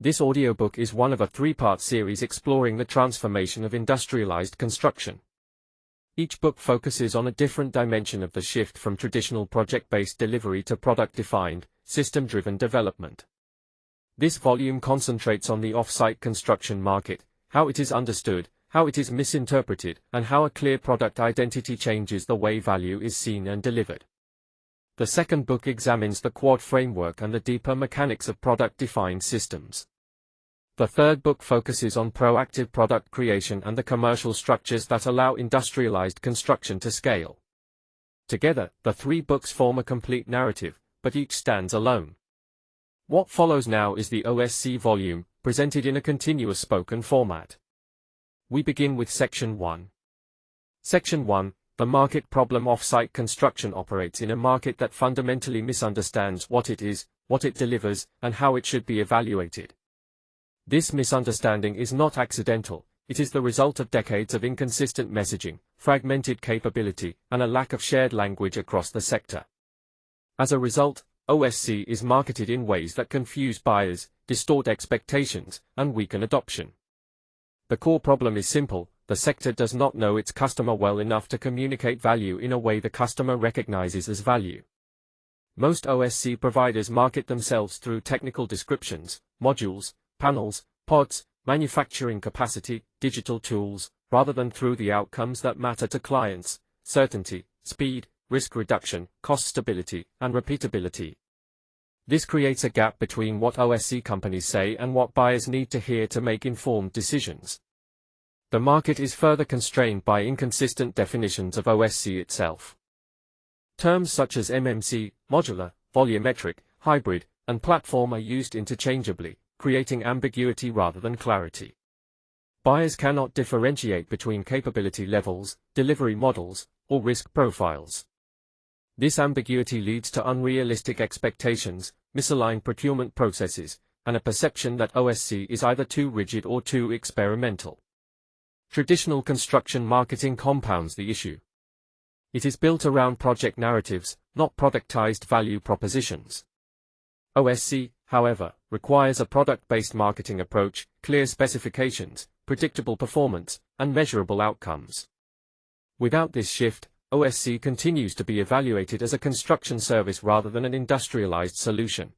This audiobook is one of a three-part series exploring the transformation of industrialized construction. Each book focuses on a different dimension of the shift from traditional project-based delivery to product-defined, system-driven development. This volume concentrates on the off-site construction market, how it is understood, how it is misinterpreted, and how a clear product identity changes the way value is seen and delivered. The second book examines the Quad framework and the deeper mechanics of product-defined systems. The third book focuses on proactive product creation and the commercial structures that allow industrialized construction to scale. Together, the three books form a complete narrative, but each stands alone. What follows now is the OSC volume, presented in a continuous spoken format. We begin with Section 1. Section 1. The market problem. Off-site construction operates in a market that fundamentally misunderstands what it is, what it delivers, and how it should be evaluated. This misunderstanding is not accidental, it is the result of decades of inconsistent messaging, fragmented capability, and a lack of shared language across the sector. As a result, OSC is marketed in ways that confuse buyers, distort expectations, and weaken adoption. The core problem is simple: the sector does not know its customer well enough to communicate value in a way the customer recognizes as value. Most OSC providers market themselves through technical descriptions, modules, panels, pods, manufacturing capacity, digital tools, rather than through the outcomes that matter to clients: certainty, speed, risk reduction, cost stability, and repeatability. This creates a gap between what OSC companies say and what buyers need to hear to make informed decisions. The market is further constrained by inconsistent definitions of OSC itself. Terms such as MMC, modular, volumetric, hybrid, and platform are used interchangeably, creating ambiguity rather than clarity. Buyers cannot differentiate between capability levels, delivery models, or risk profiles. This ambiguity leads to unrealistic expectations, misaligned procurement processes, and a perception that OSC is either too rigid or too experimental. Traditional construction marketing compounds the issue. It is built around project narratives, not productized value propositions. OSC, however, requires a product-based marketing approach, clear specifications, predictable performance, and measurable outcomes. Without this shift, OSC continues to be evaluated as a construction service rather than an industrialized solution.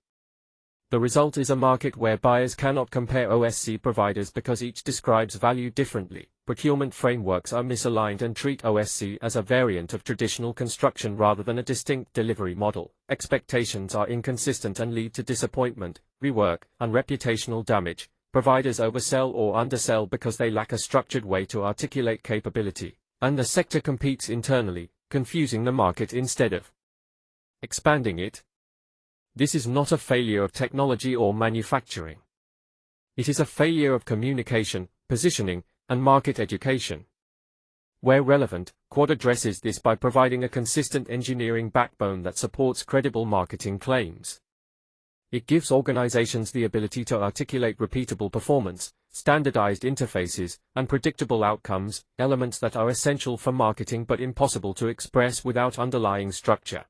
The result is a market where buyers cannot compare OSC providers because each describes value differently. Procurement frameworks are misaligned and treat OSC as a variant of traditional construction rather than a distinct delivery model. Expectations are inconsistent and lead to disappointment, rework, and reputational damage. Providers oversell or undersell because they lack a structured way to articulate capability, and the sector competes internally, confusing the market instead of expanding it. This is not a failure of technology or manufacturing. It is a failure of communication, positioning, and market education. Where relevant, Quad addresses this by providing a consistent engineering backbone that supports credible marketing claims. It gives organizations the ability to articulate repeatable performance, standardized interfaces, and predictable outcomes, elements that are essential for marketing but impossible to express without underlying structure.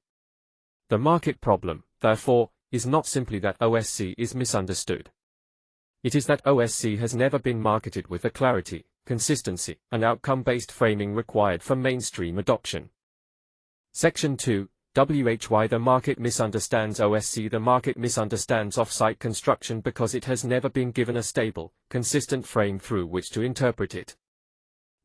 The market problem, therefore, is not simply that OSC is misunderstood. It is that OSC has never been marketed with the clarity, consistency, and outcome-based framing required for mainstream adoption. Section 2. Why the market misunderstands OSC. The market misunderstands off-site construction because it has never been given a stable, consistent frame through which to interpret it.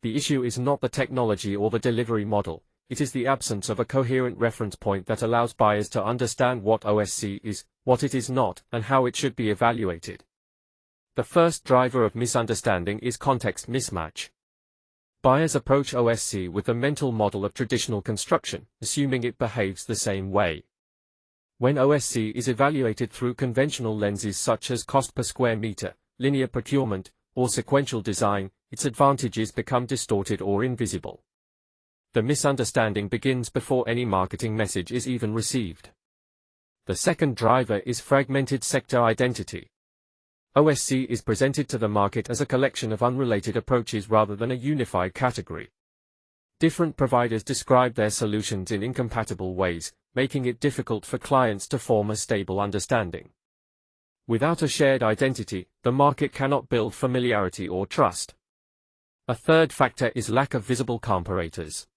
The issue is not the technology or the delivery model, it is the absence of a coherent reference point that allows buyers to understand what OSC is, what it is not, and how it should be evaluated. The first driver of misunderstanding is context mismatch. Buyers approach OSC with the mental model of traditional construction, assuming it behaves the same way. When OSC is evaluated through conventional lenses such as cost per square meter, linear procurement, or sequential design, its advantages become distorted or invisible. The misunderstanding begins before any marketing message is even received. The second driver is fragmented sector identity. OSC is presented to the market as a collection of unrelated approaches rather than a unified category. Different providers describe their solutions in incompatible ways, making it difficult for clients to form a stable understanding. Without a shared identity, the market cannot build familiarity or trust. A third factor is lack of visible comparators.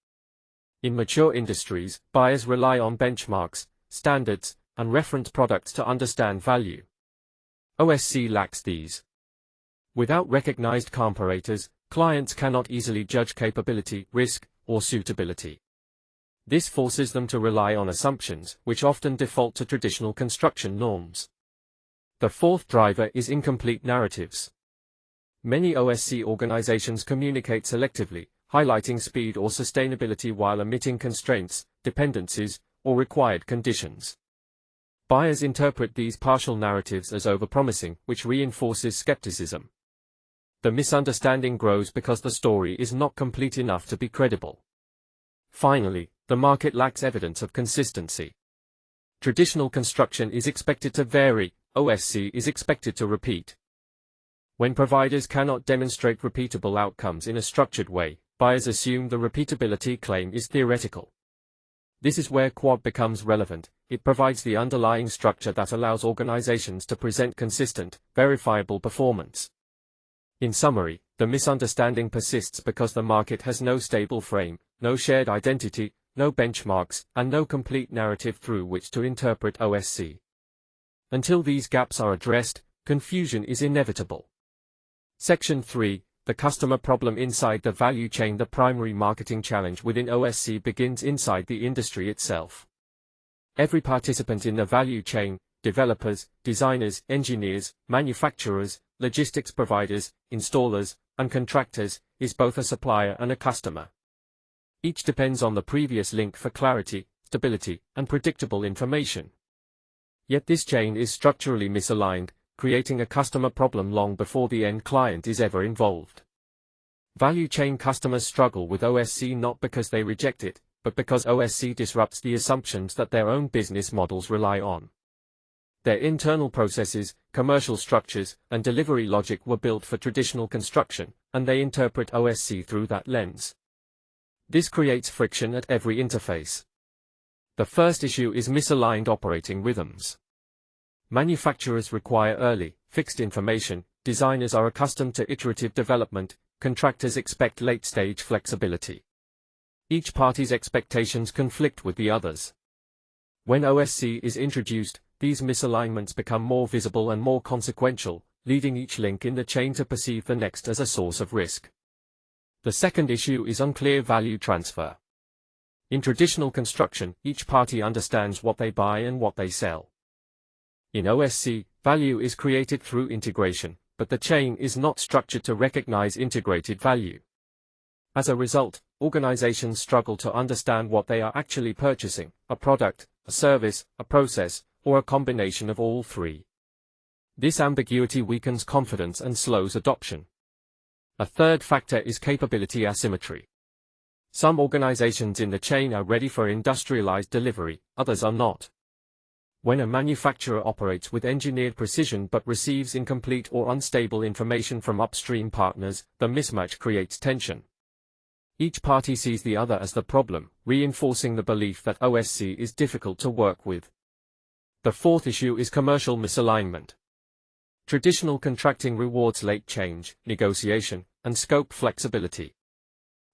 In mature industries, buyers rely on benchmarks, standards, and reference products to understand value. OSC lacks these. Without recognized comparators, clients cannot easily judge capability, risk, or suitability. This forces them to rely on assumptions, which often default to traditional construction norms. The fourth driver is incomplete narratives. Many OSC organizations communicate selectively, highlighting speed or sustainability while omitting constraints, dependencies, or required conditions. Buyers interpret these partial narratives as overpromising, which reinforces skepticism. The misunderstanding grows because the story is not complete enough to be credible. Finally, the market lacks evidence of consistency. Traditional construction is expected to vary, OSC is expected to repeat. When providers cannot demonstrate repeatable outcomes in a structured way, buyers assume the repeatability claim is theoretical. This is where Quad becomes relevant. It provides the underlying structure that allows organizations to present consistent, verifiable performance. In summary, the misunderstanding persists because the market has no stable frame, no shared identity, no benchmarks, and no complete narrative through which to interpret OSC. Until these gaps are addressed, confusion is inevitable. Section 3. The customer problem inside the value chain. The primary marketing challenge within OSC begins inside the industry itself. Every participant in the value chain, developers, designers, engineers, manufacturers, logistics providers, installers, and contractors, is both a supplier and a customer. Each depends on the previous link for clarity, stability, and predictable information. Yet this chain is structurally misaligned, creating a customer problem long before the end client is ever involved. Value chain customers struggle with OSC not because they reject it, but because OSC disrupts the assumptions that their own business models rely on. Their internal processes, commercial structures, and delivery logic were built for traditional construction, and they interpret OSC through that lens. This creates friction at every interface. The first issue is misaligned operating rhythms. Manufacturers require early, fixed information, designers are accustomed to iterative development, contractors expect late-stage flexibility. Each party's expectations conflict with the others. When OSC is introduced, these misalignments become more visible and more consequential, leading each link in the chain to perceive the next as a source of risk. The second issue is unclear value transfer. In traditional construction, each party understands what they buy and what they sell. In OSC, value is created through integration, but the chain is not structured to recognize integrated value. As a result, organizations struggle to understand what they are actually purchasing: a product, a service, a process, or a combination of all three. This ambiguity weakens confidence and slows adoption. A third factor is capability asymmetry. Some organizations in the chain are ready for industrialized delivery, others are not. When a manufacturer operates with engineered precision but receives incomplete or unstable information from upstream partners, the mismatch creates tension. Each party sees the other as the problem, reinforcing the belief that OSC is difficult to work with. The fourth issue is commercial misalignment. Traditional contracting rewards late change, negotiation, and scope flexibility.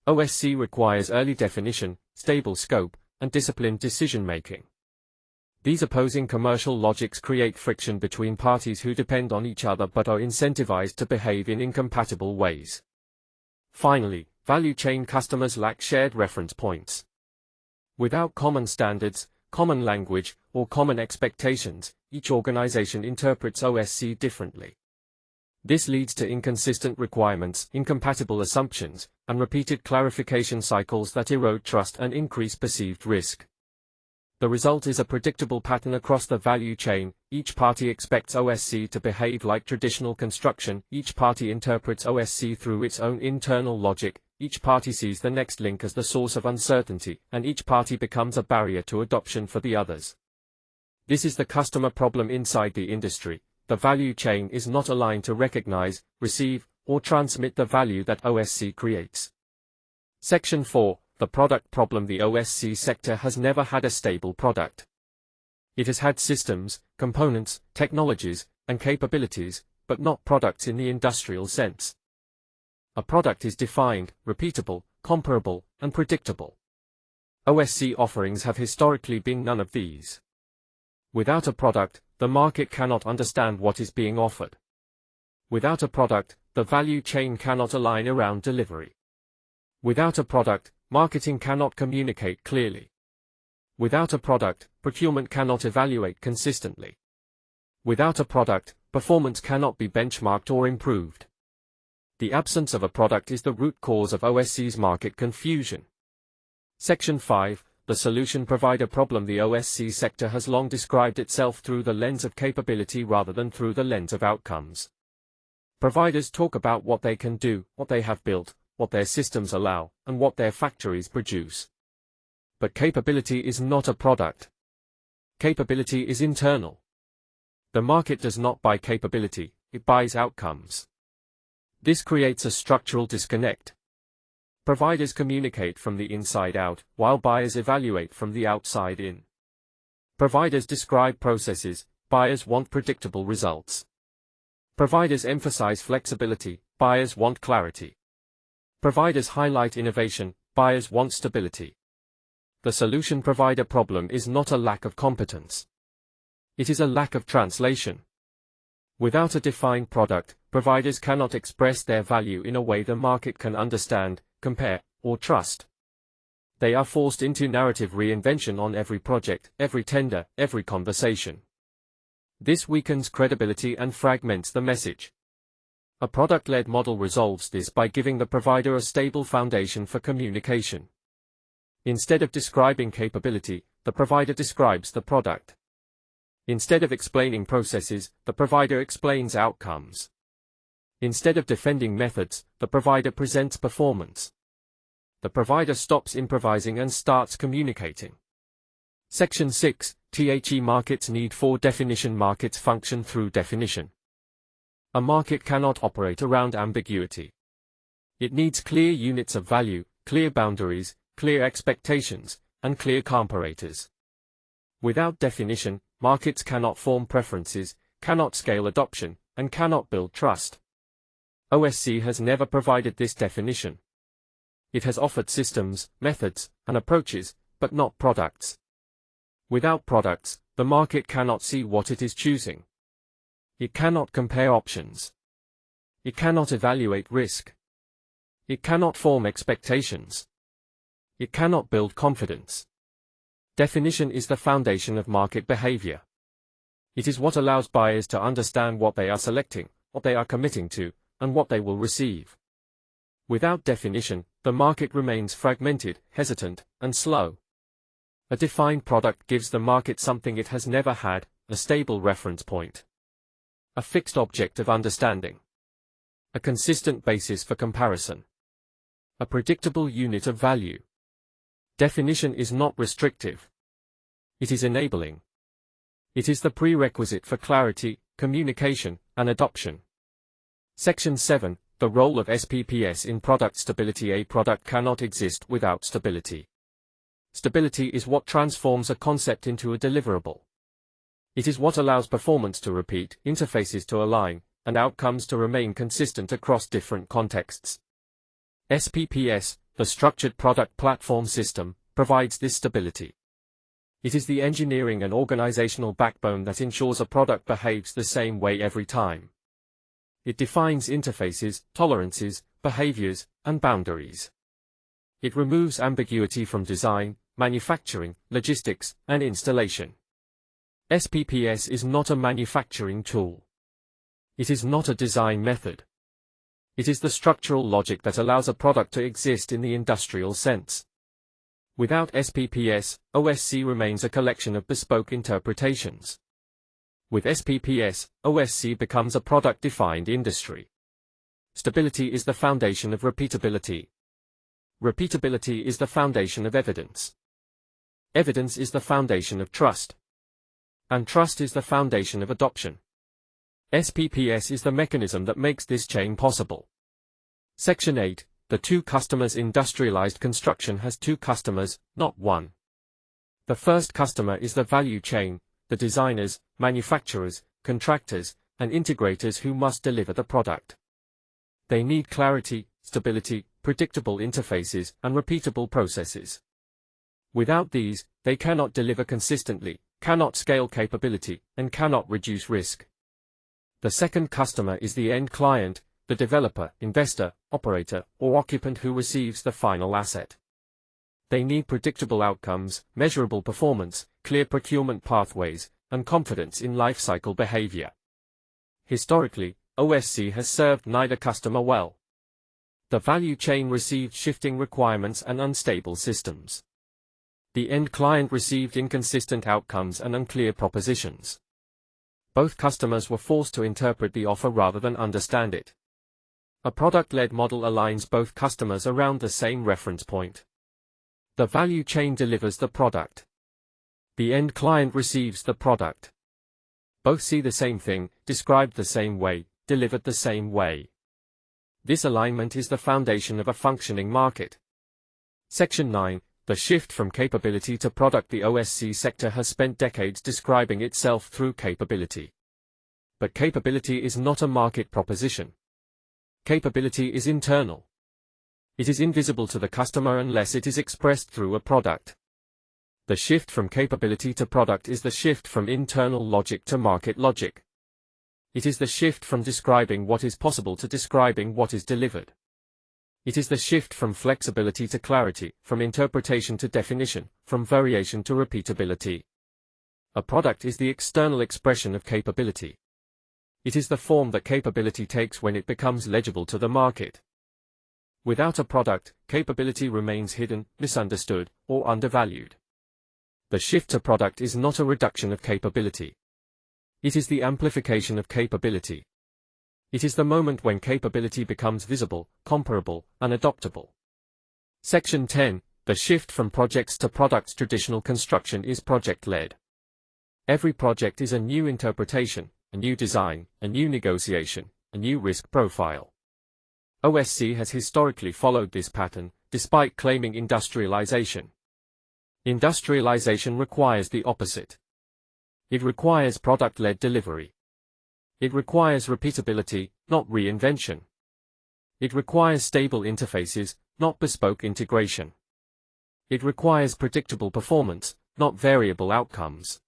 OSC requires early definition, stable scope, and disciplined decision-making. These opposing commercial logics create friction between parties who depend on each other but are incentivized to behave in incompatible ways. Finally, value chain customers lack shared reference points. Without common standards, common language, or common expectations, each organization interprets OSC differently. This leads to inconsistent requirements, incompatible assumptions, and repeated clarification cycles that erode trust and increase perceived risk. The result is a predictable pattern across the value chain. Each party expects OSC to behave like traditional construction, each party interprets OSC through its own internal logic, each party sees the next link as the source of uncertainty, and each party becomes a barrier to adoption for the others. This is the customer problem inside the industry. The value chain is not aligned to recognize, receive, or transmit the value that OSC creates. Section 4. The product problem. The OSC sector has never had a stable product. It has had systems, components, technologies, and capabilities, but not products in the industrial sense. A product is defined, repeatable, comparable, and predictable. OSC offerings have historically been none of these. Without a product, the market cannot understand what is being offered. Without a product, the value chain cannot align around delivery. Without a product, marketing cannot communicate clearly. Without a product, procurement cannot evaluate consistently. Without a product, performance cannot be benchmarked or improved. The absence of a product is the root cause of OSC's market confusion. Section 5, the solution provider problem. The OSC sector has long described itself through the lens of capability rather than through the lens of outcomes. Providers talk about what they can do, what they have built, what their systems allow, and what their factories produce. But capability is not a product. Capability is internal. The market does not buy capability, it buys outcomes. This creates a structural disconnect. Providers communicate from the inside out, while buyers evaluate from the outside in. Providers describe processes, buyers want predictable results. Providers emphasize flexibility, buyers want clarity. Providers highlight innovation, buyers want stability. The solution provider problem is not a lack of competence. It is a lack of translation. Without a defined product, providers cannot express their value in a way the market can understand, compare, or trust. They are forced into narrative reinvention on every project, every tender, every conversation. This weakens credibility and fragments the message. A product-led model resolves this by giving the provider a stable foundation for communication. Instead of describing capability, the provider describes the product. Instead of explaining processes, the provider explains outcomes. Instead of defending methods, the provider presents performance. The provider stops improvising and starts communicating. Section 6, The markets need for definition. Markets function through definition. A market cannot operate around ambiguity. It needs clear units of value, clear boundaries, clear expectations, and clear comparators. Without definition, markets cannot form preferences, cannot scale adoption, and cannot build trust. OSC has never provided this definition. It has offered systems, methods, and approaches, but not products. Without products, the market cannot see what it is choosing. It cannot compare options. It cannot evaluate risk. It cannot form expectations. It cannot build confidence. Definition is the foundation of market behavior. It is what allows buyers to understand what they are selecting, what they are committing to, and what they will receive. Without definition, the market remains fragmented, hesitant, and slow. A defined product gives the market something it has never had, a stable reference point. A fixed object of understanding. A consistent basis for comparison. A predictable unit of value. Definition is not restrictive. It is enabling. It is the prerequisite for clarity, communication, and adoption. Section 7, the role of SPPS in product stability. A product cannot exist without stability. Stability is what transforms a concept into a deliverable. It is what allows performance to repeat, interfaces to align, and outcomes to remain consistent across different contexts. SPPS, the Structured Product Platform System, provides this stability. It is the engineering and organizational backbone that ensures a product behaves the same way every time. It defines interfaces, tolerances, behaviors, and boundaries. It removes ambiguity from design, manufacturing, logistics, and installation. SPPS is not a manufacturing tool. It is not a design method. It is the structural logic that allows a product to exist in the industrial sense. Without SPPS, OSC remains a collection of bespoke interpretations. With SPPS, OSC becomes a product-defined industry. Stability is the foundation of repeatability. Repeatability is the foundation of evidence. Evidence is the foundation of trust. And trust is the foundation of adoption. SPPS is the mechanism that makes this chain possible. Section 8, the two customers. Industrialized construction has two customers, not one. The first customer is the value chain, the designers, manufacturers, contractors, and integrators who must deliver the product. They need clarity, stability, predictable interfaces, and repeatable processes. Without these, they cannot deliver consistently, cannot scale capability, and cannot reduce risk. The second customer is the end client, the developer, investor, operator, or occupant who receives the final asset. They need predictable outcomes, measurable performance, clear procurement pathways, and confidence in lifecycle behavior. Historically, OSC has served neither customer well. The value chain received shifting requirements and unstable systems. The end client received inconsistent outcomes and unclear propositions. Both customers were forced to interpret the offer rather than understand it. A product-led model aligns both customers around the same reference point. The value chain delivers the product. The end client receives the product. Both see the same thing, described the same way, delivered the same way. This alignment is the foundation of a functioning market. Section 9. The shift from capability to product. The OSC sector has spent decades describing itself through capability. But capability is not a market proposition. Capability is internal. It is invisible to the customer unless it is expressed through a product. The shift from capability to product is the shift from internal logic to market logic. It is the shift from describing what is possible to describing what is delivered. It is the shift from flexibility to clarity, from interpretation to definition, from variation to repeatability. A product is the external expression of capability. It is the form that capability takes when it becomes legible to the market. Without a product, capability remains hidden, misunderstood, or undervalued. The shift to product is not a reduction of capability. It is the amplification of capability. It is the moment when capability becomes visible, comparable, and adoptable. Section 10. The shift from projects to products. Traditional construction is project-led. Every project is a new interpretation, a new design, a new negotiation, a new risk profile. OSC has historically followed this pattern, despite claiming industrialization. Industrialization requires the opposite. It requires product-led delivery. It requires repeatability, not reinvention. It requires stable interfaces, not bespoke integration. It requires predictable performance, not variable outcomes.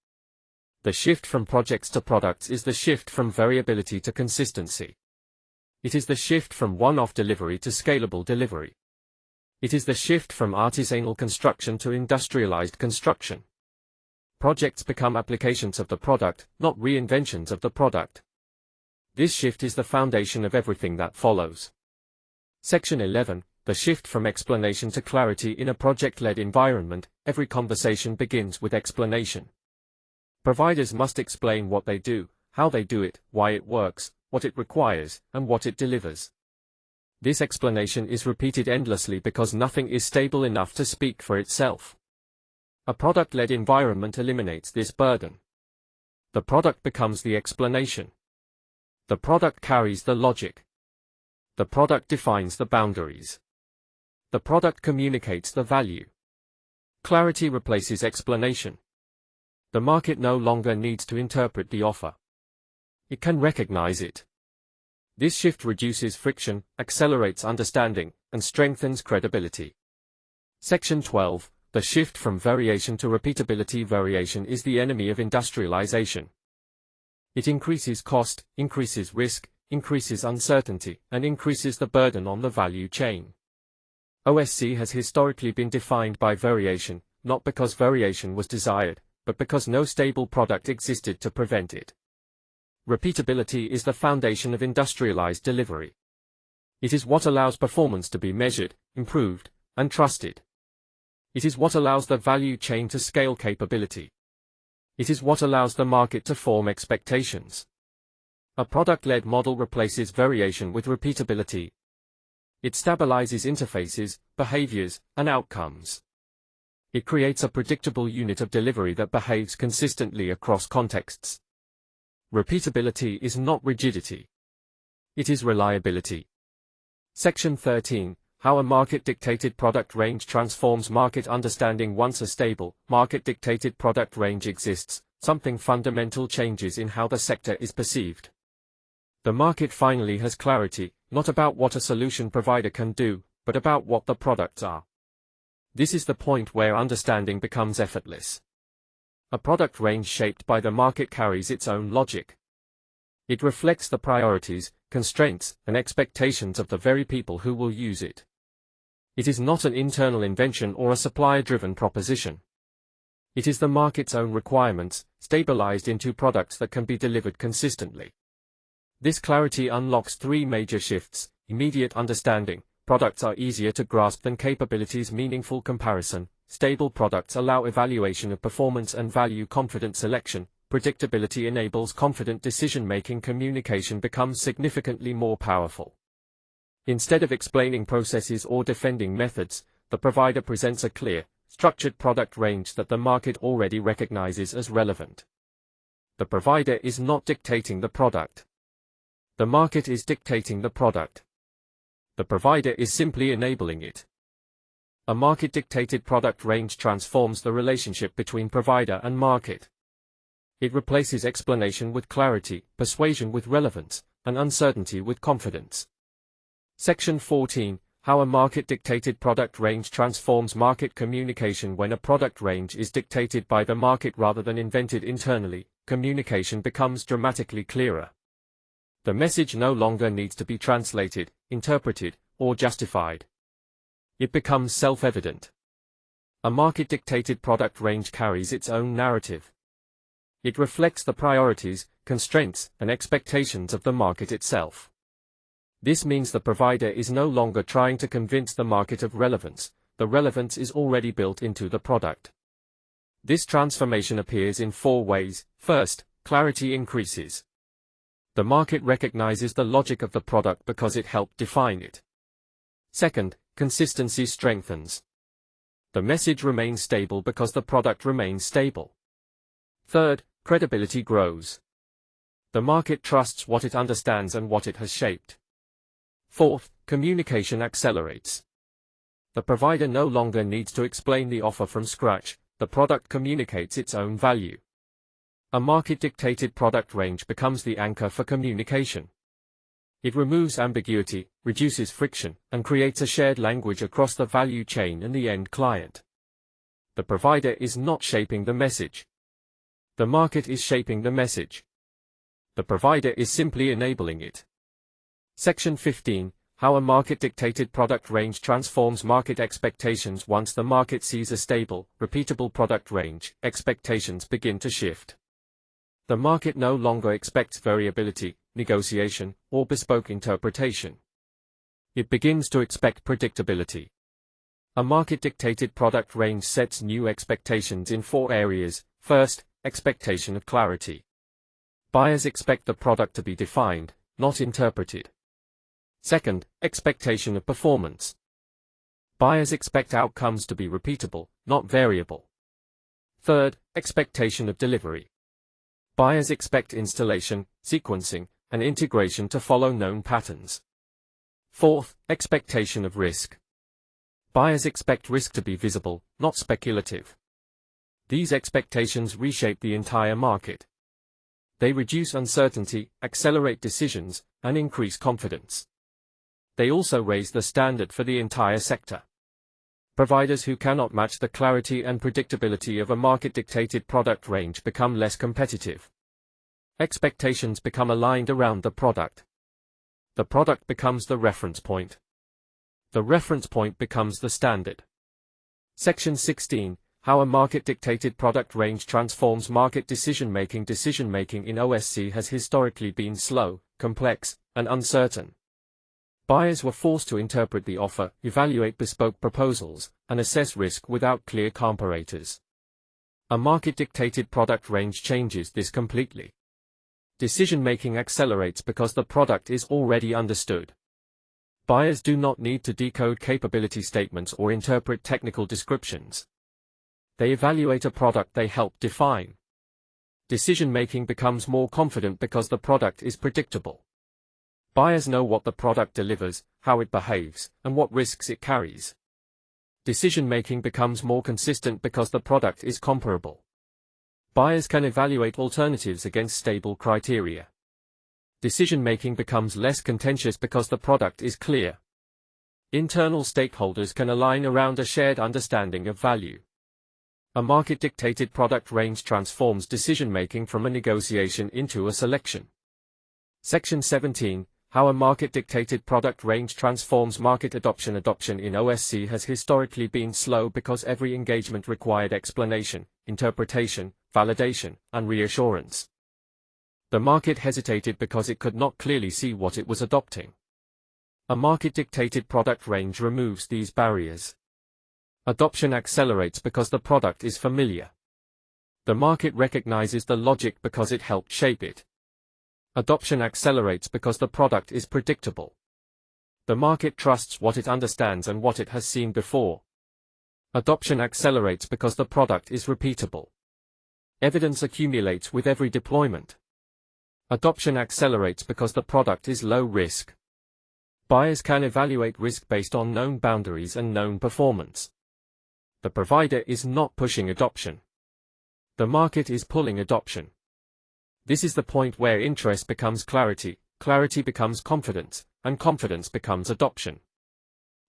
The shift from projects to products is the shift from variability to consistency. It is the shift from one-off delivery to scalable delivery. It is the shift from artisanal construction to industrialized construction. Projects become applications of the product, not reinventions of the product. This shift is the foundation of everything that follows. Section 11. The shift from explanation to clarity. In a project-led environment, every conversation begins with explanation. Providers must explain what they do, how they do it, why it works, what it requires, and what it delivers. This explanation is repeated endlessly because nothing is stable enough to speak for itself. A product-led environment eliminates this burden. The product becomes the explanation. The product carries the logic. The product defines the boundaries. The product communicates the value. Clarity replaces explanation. The market no longer needs to interpret the offer. It can recognize it. This shift reduces friction, accelerates understanding, and strengthens credibility. Section 12. The shift from variation to repeatability. Variation is the enemy of industrialization. It increases cost, increases risk, increases uncertainty, and increases the burden on the value chain. OSC has historically been defined by variation, not because variation was desired, but because no stable product existed to prevent it. Repeatability is the foundation of industrialized delivery. It is what allows performance to be measured, improved, and trusted. It is what allows the value chain to scale capability. It is what allows the market to form expectations. A product-led model replaces variation with repeatability. It stabilizes interfaces, behaviors, and outcomes. It creates a predictable unit of delivery that behaves consistently across contexts. Repeatability is not rigidity. It is reliability. Section 13. How a market-dictated product range transforms market understanding. Once a stable, market-dictated product range exists, something fundamental changes in how the sector is perceived. The market finally has clarity, not about what a solution provider can do, but about what the products are. This is the point where understanding becomes effortless. A product range shaped by the market carries its own logic. It reflects the priorities, constraints, and expectations of the very people who will use it. It is not an internal invention or a supplier-driven proposition. It is the market's own requirements, stabilized into products that can be delivered consistently. This clarity unlocks three major shifts: immediate understanding. Products are easier to grasp than capabilities. Meaningful comparison. Stable products allow evaluation of performance and value. Confident selection. Predictability enables confident decision-making. Communication becomes significantly more powerful. Instead of explaining processes or defending methods, the provider presents a clear, structured product range that the market already recognizes as relevant. The provider is not dictating the product. The market is dictating the product. The provider is simply enabling it. A market-dictated product range transforms the relationship between provider and market. It replaces explanation with clarity, persuasion with relevance, and uncertainty with confidence. Section 14. How a market-dictated product range transforms market communication. When a product range is dictated by the market rather than invented internally, communication becomes dramatically clearer. The message no longer needs to be translated, interpreted, or justified. It becomes self-evident. A market-dictated product range carries its own narrative. It reflects the priorities, constraints, and expectations of the market itself. This means the provider is no longer trying to convince the market of relevance. The relevance is already built into the product. This transformation appears in four ways. First, clarity increases. The market recognizes the logic of the product because it helped define it. Second, consistency strengthens. The message remains stable because the product remains stable. Third, credibility grows. The market trusts what it understands and what it has shaped. Fourth, communication accelerates. The provider no longer needs to explain the offer from scratch. The product communicates its own value. A market-dictated product range becomes the anchor for communication. It removes ambiguity, reduces friction, and creates a shared language across the value chain and the end client. The provider is not shaping the message. The market is shaping the message. The provider is simply enabling it. Section 15. How a market-dictated product range transforms market expectations. Once the market sees a stable, repeatable product range, expectations begin to shift. The market no longer expects variability, negotiation, or bespoke interpretation. It begins to expect predictability. A market-dictated product range sets new expectations in four areas. First, expectation of clarity. Buyers expect the product to be defined, not interpreted. Second, expectation of performance. Buyers expect outcomes to be repeatable, not variable. Third, expectation of delivery. Buyers expect installation, sequencing, and integration to follow known patterns. Fourth, expectation of risk. Buyers expect risk to be visible, not speculative. These expectations reshape the entire market. They reduce uncertainty, accelerate decisions, and increase confidence. They also raise the standard for the entire sector. Providers who cannot match the clarity and predictability of a market-dictated product range become less competitive. Expectations become aligned around the product. The product becomes the reference point. The reference point becomes the standard. Section 16. How a market-dictated product range transforms market decision-making. Decision-making in OSC has historically been slow, complex, and uncertain. Buyers were forced to interpret the offer, evaluate bespoke proposals, and assess risk without clear comparators. A market-dictated product range changes this completely. Decision-making accelerates because the product is already understood. Buyers do not need to decode capability statements or interpret technical descriptions. They evaluate a product they help define. Decision-making becomes more confident because the product is predictable. Buyers know what the product delivers, how it behaves, and what risks it carries. Decision-making becomes more consistent because the product is comparable. Buyers can evaluate alternatives against stable criteria. Decision-making becomes less contentious because the product is clear. Internal stakeholders can align around a shared understanding of value. A market-dictated product range transforms decision-making from a negotiation into a selection. Section 17. How a market-dictated product range transforms market adoption. Adoption in OSC has historically been slow because every engagement required explanation, interpretation, validation, and reassurance. The market hesitated because it could not clearly see what it was adopting. A market-dictated product range removes these barriers. Adoption accelerates because the product is familiar. The market recognizes the logic because it helped shape it. Adoption accelerates because the product is predictable. The market trusts what it understands and what it has seen before. Adoption accelerates because the product is repeatable. Evidence accumulates with every deployment. Adoption accelerates because the product is low risk. Buyers can evaluate risk based on known boundaries and known performance. The provider is not pushing adoption. The market is pulling adoption. This is the point where interest becomes clarity, clarity becomes confidence, and confidence becomes adoption.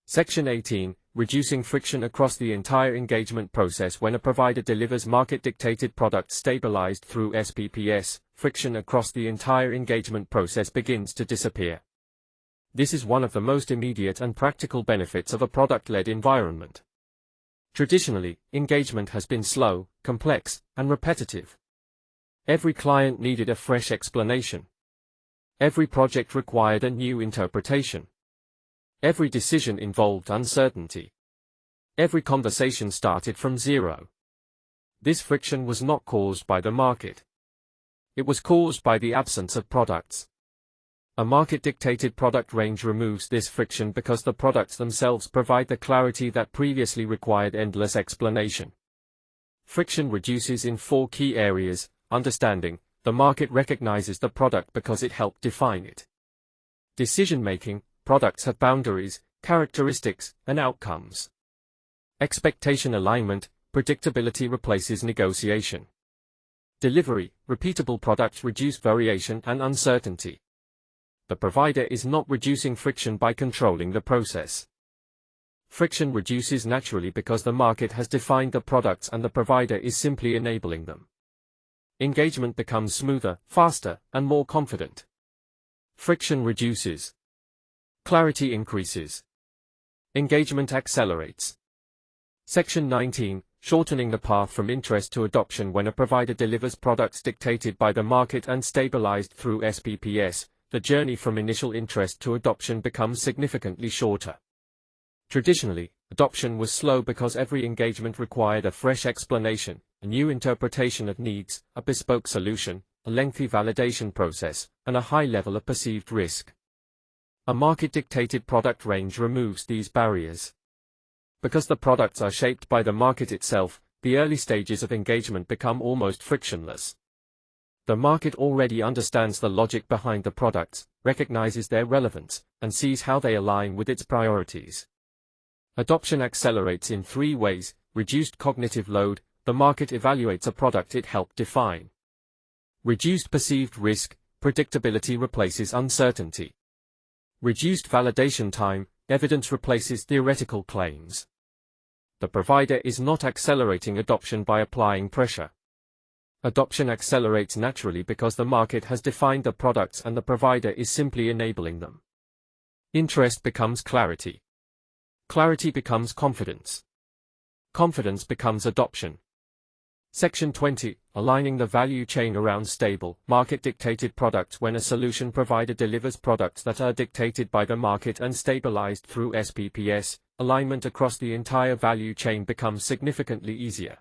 Section 18. Reducing friction across the entire engagement process. When a provider delivers market-dictated products stabilized through SPPS, friction across the entire engagement process begins to disappear. This is one of the most immediate and practical benefits of a product-led environment. Traditionally, engagement has been slow, complex, and repetitive. Every client needed a fresh explanation. Every project required a new interpretation. Every decision involved uncertainty. Every conversation started from zero. This friction was not caused by the market. It was caused by the absence of products. A market-dictated product range removes this friction because the products themselves provide the clarity that previously required endless explanation. Friction reduces in 4 key areas. Understanding. The market recognizes the product because it helped define it. Decision-making. Products have boundaries, characteristics, and outcomes. Expectation alignment. Predictability replaces negotiation. Delivery. Repeatable products reduce variation and uncertainty. The provider is not reducing friction by controlling the process. Friction reduces naturally because the market has defined the products and the provider is simply enabling them. Engagement becomes smoother, faster, and more confident. Friction reduces. Clarity increases. Engagement accelerates. Section 19. Shortening the path from interest to adoption. When a provider delivers products dictated by the market and stabilized through SPPS, the journey from initial interest to adoption becomes significantly shorter. Traditionally, adoption was slow because every engagement required a fresh explanation, a new interpretation of needs, a bespoke solution, a lengthy validation process, and a high level of perceived risk. A market-dictated product range removes these barriers. Because the products are shaped by the market itself, the early stages of engagement become almost frictionless. The market already understands the logic behind the products, recognizes their relevance, and sees how they align with its priorities. Adoption accelerates in 3 ways. Reduced cognitive load. The market evaluates a product it helped define. Reduced perceived risk. Predictability replaces uncertainty. Reduced validation time. Evidence replaces theoretical claims. The provider is not accelerating adoption by applying pressure. Adoption accelerates naturally because the market has defined the products and the provider is simply enabling them. Interest becomes clarity. Clarity becomes confidence. Confidence becomes adoption. Section 20. Aligning the value chain around stable, market-dictated products. When a solution provider delivers products that are dictated by the market and stabilized through SPPS, alignment across the entire value chain becomes significantly easier.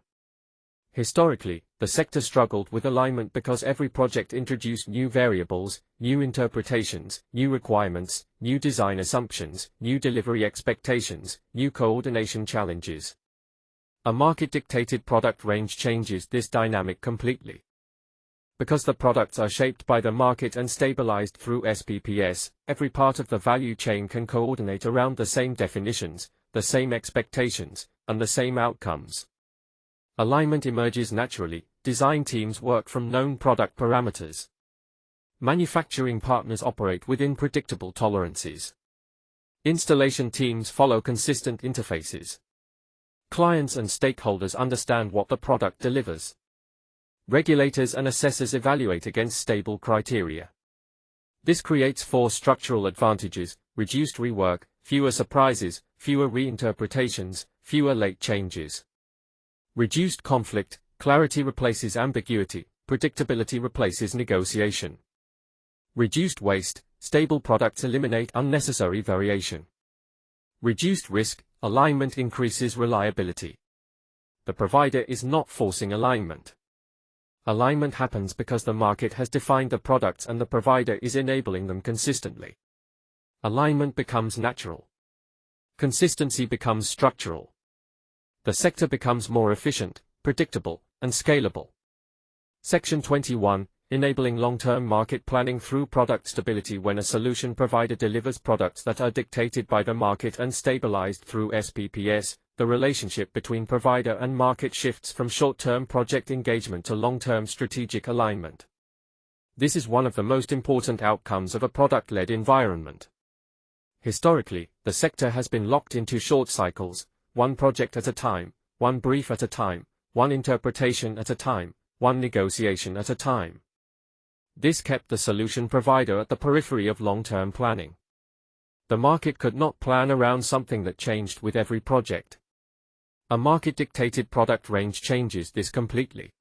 Historically, the sector struggled with alignment because every project introduced new variables, new interpretations, new requirements, new design assumptions, new delivery expectations, new coordination challenges. A market-dictated product range changes this dynamic completely. Because the products are shaped by the market and stabilized through SPPS, every part of the value chain can coordinate around the same definitions, the same expectations, and the same outcomes. Alignment emerges naturally. Design teams work from known product parameters. Manufacturing partners operate within predictable tolerances. Installation teams follow consistent interfaces. Clients and stakeholders understand what the product delivers. Regulators and assessors evaluate against stable criteria. This creates 4 structural advantages: reduced rework, fewer surprises, fewer reinterpretations, fewer late changes. Reduced conflict, clarity replaces ambiguity, predictability replaces negotiation. Reduced waste, stable products eliminate unnecessary variation. Reduced risk, alignment increases reliability. The provider is not forcing alignment. Alignment happens because the market has defined the products and the provider is enabling them consistently. Alignment becomes natural. Consistency becomes structural. The sector becomes more efficient, predictable, and scalable. Section 21. Enabling long-term market planning through product stability. When a solution provider delivers products that are dictated by the market and stabilized through SPPS, the relationship between provider and market shifts from short-term project engagement to long-term strategic alignment. This is one of the most important outcomes of a product-led environment. Historically, the sector has been locked into short cycles, one project at a time, one brief at a time, one interpretation at a time, one negotiation at a time. This kept the solution provider at the periphery of long-term planning. The market could not plan around something that changed with every project. A market-dictated product range changes this completely.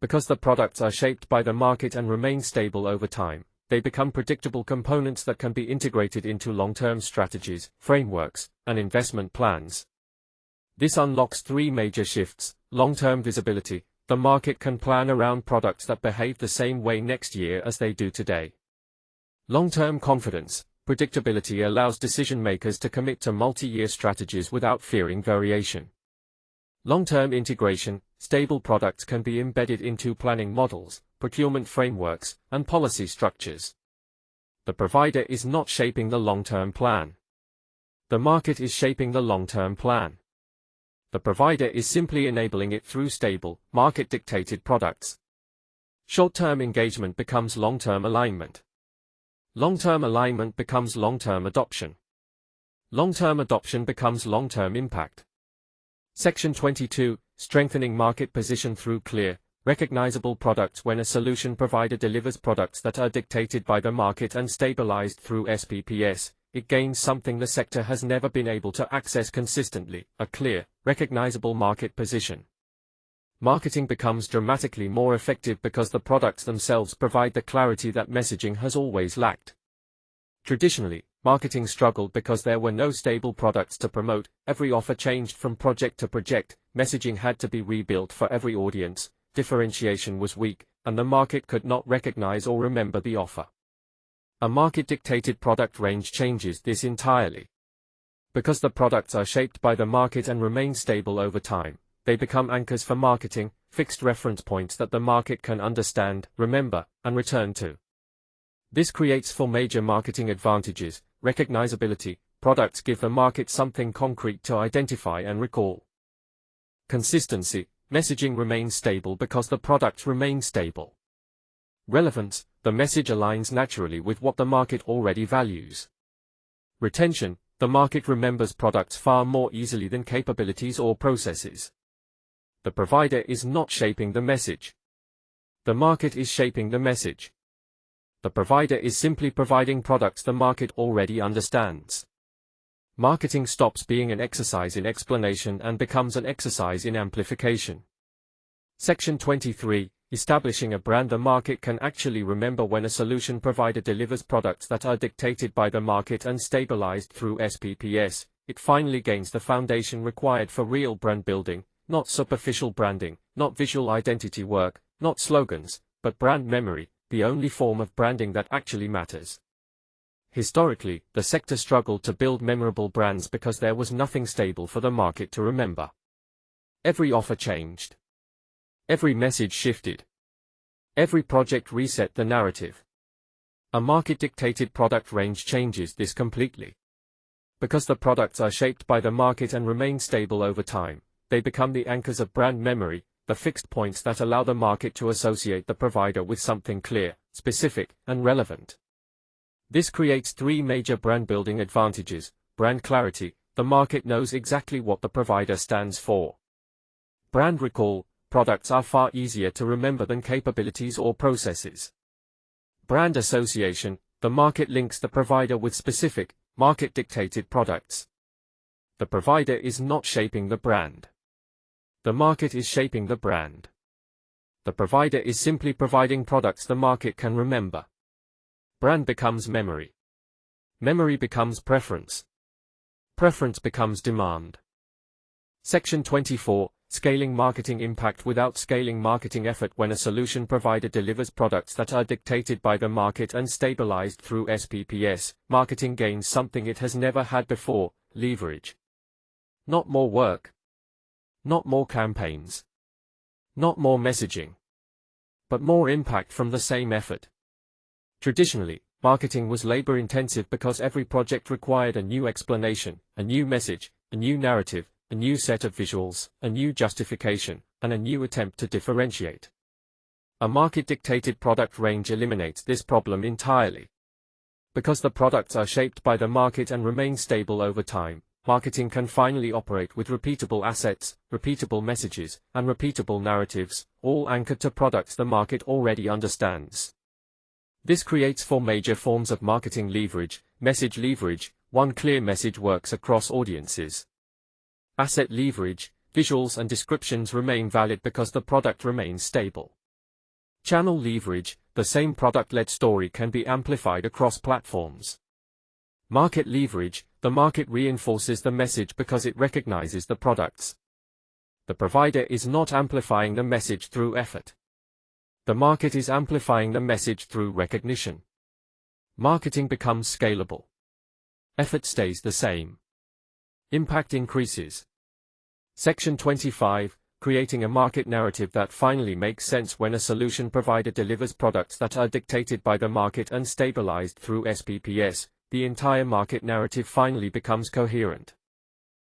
Because the products are shaped by the market and remain stable over time, they become predictable components that can be integrated into long-term strategies, frameworks, and investment plans. This unlocks 3 major shifts: long-term visibility. The market can plan around products that behave the same way next year as they do today. Long-term confidence. Predictability allows decision-makers to commit to multi-year strategies without fearing variation. Long-term integration. Stable products can be embedded into planning models, procurement frameworks, and policy structures. The provider is not shaping the long-term plan. The market is shaping the long-term plan. The provider is simply enabling it through stable, market-dictated products. Short-term engagement becomes long-term alignment. Long-term alignment becomes long-term adoption. Long-term adoption becomes long-term impact. Section 22. Strengthening market position through clear, recognizable products. When a solution provider delivers products that are dictated by the market and stabilized through SPPS, it gains something the sector has never been able to access consistently: a clear, recognizable market position. Marketing becomes dramatically more effective because the products themselves provide the clarity that messaging has always lacked. Traditionally, marketing struggled because there were no stable products to promote. Every offer changed from project to project, messaging had to be rebuilt for every audience, differentiation was weak, and the market could not recognize or remember the offer. A market-dictated product range changes this entirely. Because the products are shaped by the market and remain stable over time, they become anchors for marketing, fixed reference points that the market can understand, remember, and return to. This creates 4 major marketing advantages. Recognizability. Products give the market something concrete to identify and recall. Consistency. Messaging remains stable because the products remain stable. Relevance. The message aligns naturally with what the market already values. Retention. The market remembers products far more easily than capabilities or processes. The provider is not shaping the message. The market is shaping the message. The provider is simply providing products the market already understands. Marketing stops being an exercise in explanation and becomes an exercise in amplification. Section 23. Establishing a brand. The market can actually remember when a solution provider delivers products that are dictated by the market and stabilized through SPPS. It finally gains the foundation required for real brand building, not superficial branding, not visual identity work, not slogans, but brand memory, the only form of branding that actually matters. Historically, the sector struggled to build memorable brands because there was nothing stable for the market to remember. Every offer changed. Every message shifted. Every project reset the narrative. A market-dictated product range changes this completely. Because the products are shaped by the market and remain stable over time, they become the anchors of brand memory, the fixed points that allow the market to associate the provider with something clear, specific, and relevant. This creates three major brand-building advantages. Brand clarity, the market knows exactly what the provider stands for. Brand recall, products are far easier to remember than capabilities or processes. Brand association, the market links the provider with specific, market-dictated products. The provider is not shaping the brand. The market is shaping the brand. The provider is simply providing products the market can remember. Brand becomes memory. Memory becomes preference. Preference becomes demand. Section 24, Scaling Marketing Impact. Without scaling marketing effort, when a solution provider delivers products that are dictated by the market and stabilized through SPPS, marketing gains something it has never had before: leverage. Not more work. Not more campaigns. Not more messaging. But more impact from the same effort. Traditionally, marketing was labor-intensive because every project required a new explanation, a new message, a new narrative, a new set of visuals, a new justification, and a new attempt to differentiate. A market-dictated product range eliminates this problem entirely. Because the products are shaped by the market and remain stable over time, marketing can finally operate with repeatable assets, repeatable messages, and repeatable narratives, all anchored to products the market already understands. This creates four major forms of marketing leverage. Message leverage, one clear message works across audiences. Asset leverage, visuals and descriptions remain valid because the product remains stable. Channel leverage, the same product-led story can be amplified across platforms. Market leverage, the market reinforces the message because it recognizes the products. The provider is not amplifying the message through effort. The market is amplifying the message through recognition. Marketing becomes scalable. Effort stays the same. Impact increases. Section 25, Creating a market narrative that finally makes sense. When a solution provider delivers products that are dictated by the market and stabilized through SPPS, the entire market narrative finally becomes coherent.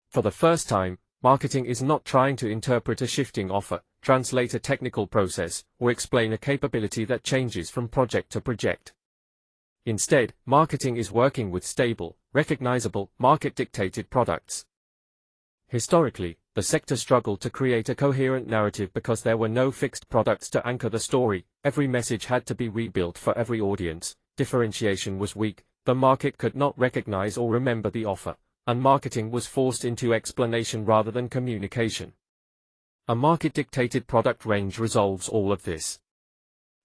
For the first time, marketing is not trying to interpret a shifting offer, translate a technical process, or explain a capability that changes from project to project. Instead, marketing is working with stable, recognizable, market-dictated products. Historically, the sector struggled to create a coherent narrative because there were no fixed products to anchor the story. Every message had to be rebuilt for every audience. Differentiation was weak, the market could not recognize or remember the offer, and marketing was forced into explanation rather than communication. A market-dictated product range resolves all of this.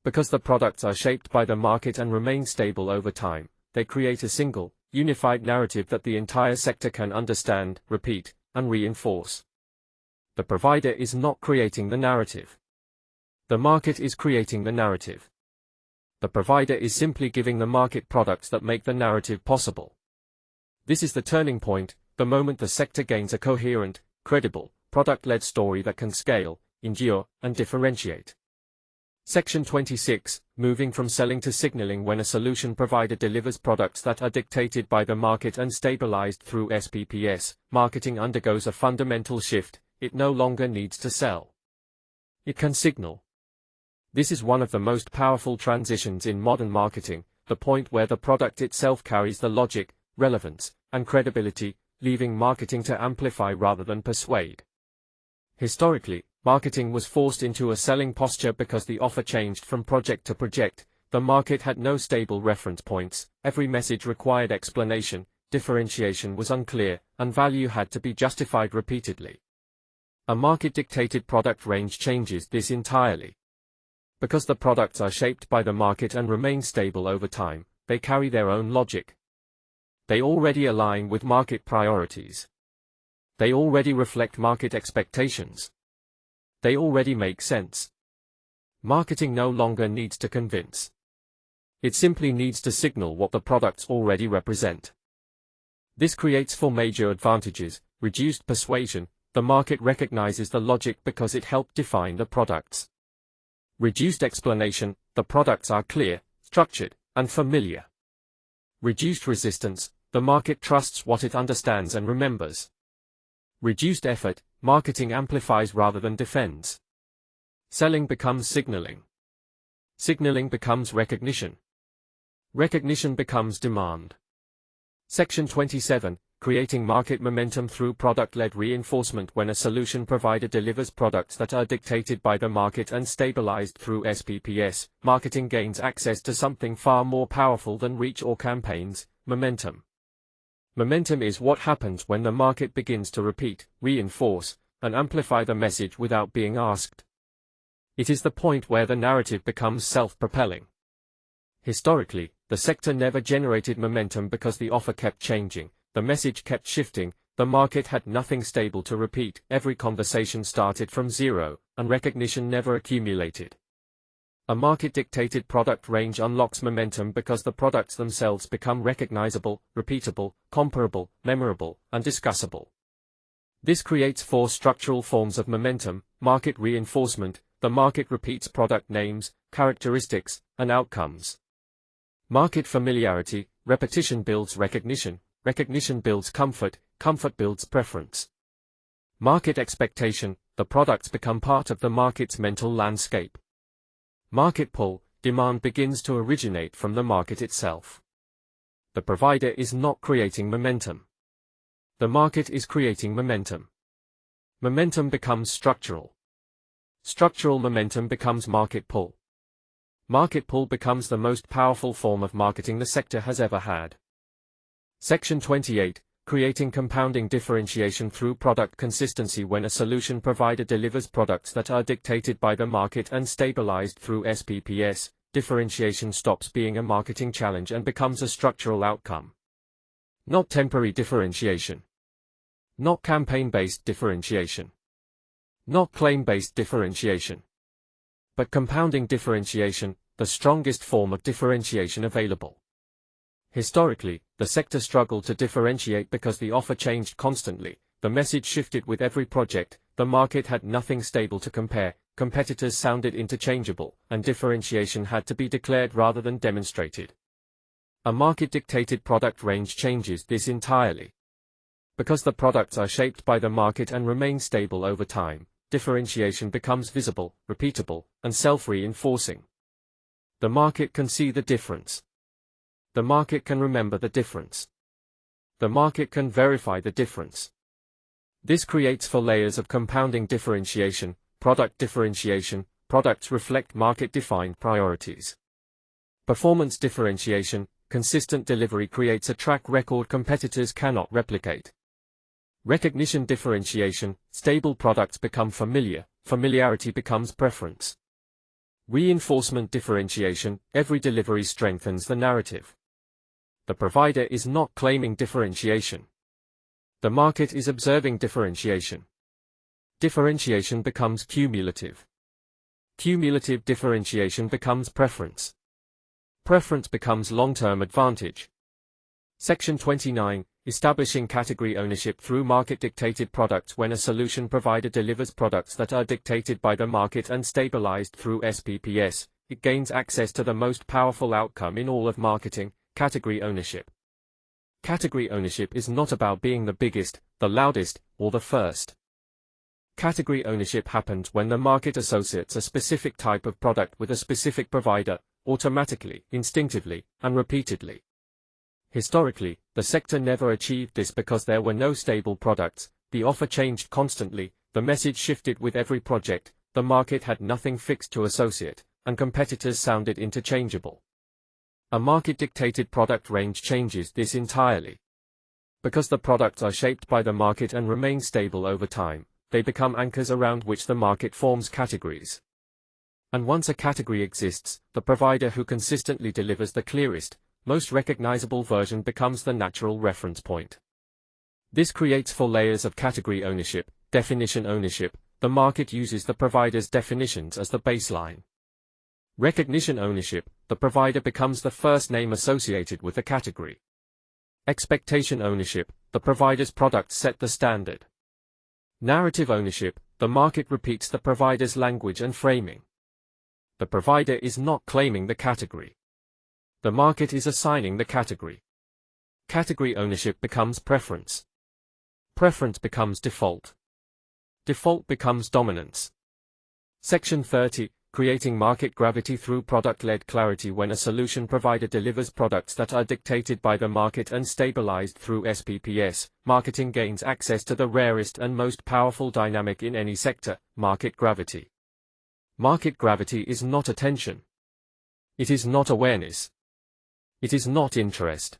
Because the products are shaped by the market and remain stable over time, they create a single, unified narrative that the entire sector can understand, repeat, and reinforce. The provider is not creating the narrative. The market is creating the narrative. The provider is simply giving the market products that make the narrative possible. This is the turning point, the moment the sector gains a coherent, credible, product-led story that can scale, endure, and differentiate. Section 26, Moving from selling to signaling. When a solution provider delivers products that are dictated by the market and stabilized through SPPS, marketing undergoes a fundamental shift. It no longer needs to sell. It can signal. This is one of the most powerful transitions in modern marketing, the point where the product itself carries the logic, relevance, and credibility, leaving marketing to amplify rather than persuade. Historically, marketing was forced into a selling posture because the offer changed from project to project. The market had no stable reference points, every message required explanation, differentiation was unclear, and value had to be justified repeatedly. A market-dictated product range changes this entirely. Because the products are shaped by the market and remain stable over time, they carry their own logic. They already align with market priorities. They already reflect market expectations. They already make sense. Marketing no longer needs to convince. It simply needs to signal what the products already represent. This creates four major advantages: reduced persuasion, the market recognizes the logic because it helped define the products. Reduced explanation, the products are clear, structured, and familiar. Reduced resistance, the market trusts what it understands and remembers. Reduced effort, marketing amplifies rather than defends. Selling becomes signaling. Signaling becomes recognition. Recognition becomes demand. Section 27. Creating market momentum through product-led reinforcement. When a solution provider delivers products that are dictated by the market and stabilized through SPPS, marketing gains access to something far more powerful than reach or campaigns: momentum. Momentum is what happens when the market begins to repeat, reinforce, and amplify the message without being asked. It is the point where the narrative becomes self-propelling. Historically, the sector never generated momentum because the offer kept changing, the message kept shifting, the market had nothing stable to repeat, every conversation started from zero, and recognition never accumulated. A market-dictated product range unlocks momentum because the products themselves become recognizable, repeatable, comparable, memorable, and discussable. This creates four structural forms of momentum: market reinforcement. The market repeats product names, characteristics, and outcomes. Market familiarity. Repetition builds recognition. Recognition builds comfort. Comfort builds preference. Market expectation. The products become part of the market's mental landscape. Market pull. Demand begins to originate from the market itself. The provider is not creating momentum. The market is creating momentum. Momentum becomes structural. Structural momentum becomes market pull. Market pull becomes the most powerful form of marketing the sector has ever had. Section 28. Creating compounding differentiation through product consistency. When a solution provider delivers products that are dictated by the market and stabilized through SPPS, differentiation stops being a marketing challenge and becomes a structural outcome. Not temporary differentiation. Not campaign-based differentiation. Not claim-based differentiation. But compounding differentiation, the strongest form of differentiation available. Historically, the sector struggled to differentiate because the offer changed constantly, the message shifted with every project, the market had nothing stable to compare, competitors sounded interchangeable, and differentiation had to be declared rather than demonstrated. A market-dictated product range changes this entirely. Because the products are shaped by the market and remain stable over time, differentiation becomes visible, repeatable, and self-reinforcing. The market can see the difference. The market can remember the difference. The market can verify the difference. This creates four layers of compounding differentiation. Product differentiation. Products reflect market-defined priorities. Performance differentiation. Consistent delivery creates a track record competitors cannot replicate. Recognition differentiation. Stable products become familiar, familiarity becomes preference. Reinforcement differentiation. Every delivery strengthens the narrative. The provider is not claiming differentiation. The market is observing differentiation. Differentiation becomes cumulative. Cumulative differentiation becomes preference. Preference becomes long-term advantage. Section 29. Establishing category ownership through market-dictated products. When a solution provider delivers products that are dictated by the market and stabilized through SPPS, it gains access to the most powerful outcome in all of marketing: category ownership. Category ownership is not about being the biggest, the loudest, or the first. Category ownership happens when the market associates a specific type of product with a specific provider, automatically, instinctively, and repeatedly. Historically, the sector never achieved this because there were no stable products, the offer changed constantly, the message shifted with every project, the market had nothing fixed to associate, and competitors sounded interchangeable. A market-dictated product range changes this entirely. Because the products are shaped by the market and remain stable over time, they become anchors around which the market forms categories. And once a category exists, the provider who consistently delivers the clearest, most recognizable version becomes the natural reference point. This creates four layers of category ownership. Definition ownership. The market uses the provider's definitions as the baseline. Recognition ownership. The provider becomes the first name associated with the category. Expectation ownership. The provider's products set the standard. Narrative ownership. The market repeats the provider's language and framing. The provider is not claiming the category. The market is assigning the category. Category ownership becomes preference. Preference becomes default. Default becomes dominance. Section 30. Creating market gravity through product-led clarity. When a solution provider delivers products that are dictated by the market and stabilized through SPPS, marketing gains access to the rarest and most powerful dynamic in any sector, market gravity. Market gravity is not attention. It is not awareness. It is not interest.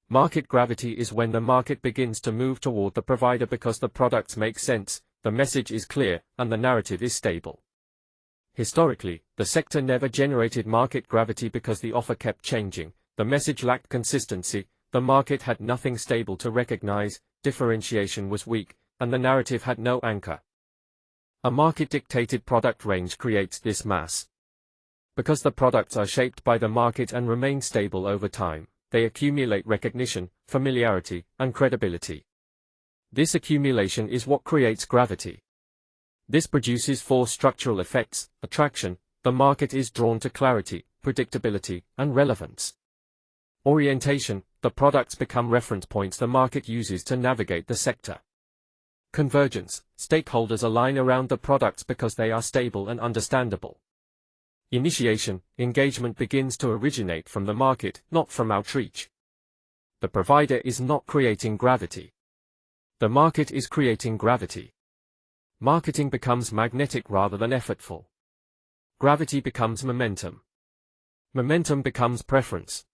Market gravity is when the market begins to move toward the provider because the products make sense, the message is clear, and the narrative is stable. Historically, the sector never generated market gravity because the offer kept changing, the message lacked consistency, the market had nothing stable to recognize, differentiation was weak, and the narrative had no anchor. A market-dictated product range creates this mass. Because the products are shaped by the market and remain stable over time, they accumulate recognition, familiarity, and credibility. This accumulation is what creates gravity. This produces four structural effects: attraction, the market is drawn to clarity, predictability, and relevance. Orientation, the products become reference points the market uses to navigate the sector. Convergence, stakeholders align around the products because they are stable and understandable. Initiation, engagement begins to originate from the market, not from outreach. The provider is not creating gravity. The market is creating gravity. Marketing becomes magnetic rather than effortful. Gravity becomes momentum. Momentum becomes preference.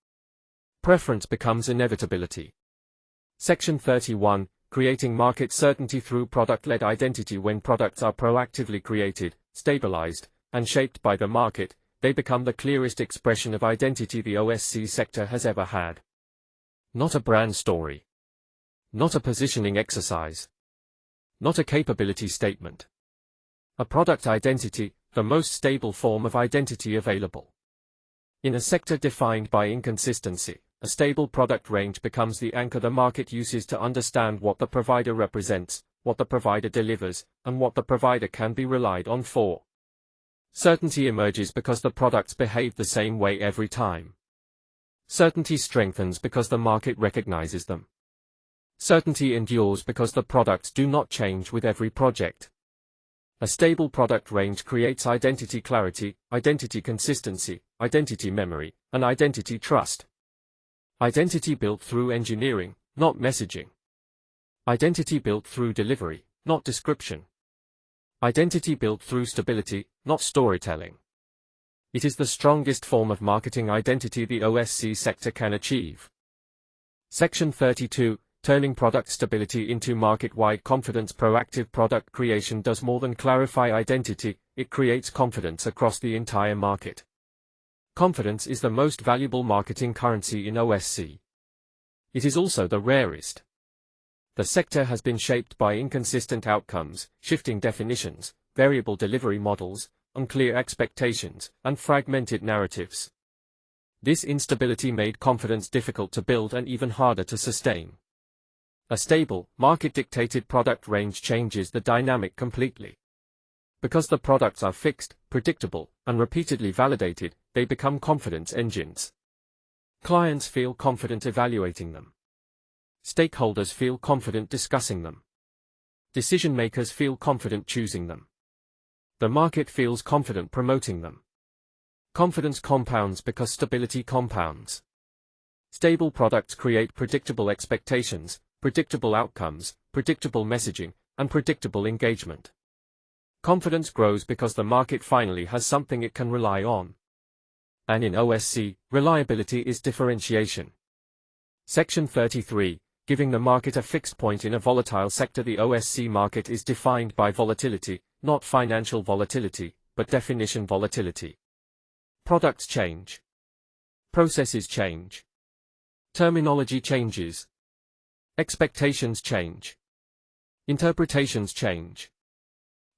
Preference becomes inevitability. Section 31. Creating market certainty through product-led identity. When products are proactively created, stabilized, and shaped by the market, they become the clearest expression of identity the OSC sector has ever had. Not a brand story. Not a positioning exercise. Not a capability statement. A product identity, the most stable form of identity available. In a sector defined by inconsistency, a stable product range becomes the anchor the market uses to understand what the provider represents, what the provider delivers, and what the provider can be relied on for. Certainty emerges because the products behave the same way every time. Certainty strengthens because the market recognizes them. Certainty endures because the products do not change with every project. A stable product range creates identity clarity, identity consistency, identity memory, and identity trust. Identity built through engineering, not messaging. Identity built through delivery, not description. Identity built through stability, not storytelling. It is the strongest form of marketing identity the OSC sector can achieve. Section 32. Turning product stability into market-wide confidence. Proactive product creation does more than clarify identity, it creates confidence across the entire market. Confidence is the most valuable marketing currency in OSC. It is also the rarest. The sector has been shaped by inconsistent outcomes, shifting definitions, variable delivery models, unclear expectations, and fragmented narratives. This instability made confidence difficult to build and even harder to sustain. A stable, market-dictated product range changes the dynamic completely. Because the products are fixed, predictable, and repeatedly validated, they become confidence engines. Clients feel confident evaluating them. Stakeholders feel confident discussing them. Decision-makers feel confident choosing them. The market feels confident promoting them. Confidence compounds because stability compounds. Stable products create predictable expectations, predictable outcomes, predictable messaging, and predictable engagement. Confidence grows because the market finally has something it can rely on. And in OSC, reliability is differentiation. Section 33. Giving the market a fixed point in a volatile sector. The OSC market is defined by volatility, not financial volatility, but definition volatility. Products change. Processes change. Terminology changes. Expectations change. Interpretations change.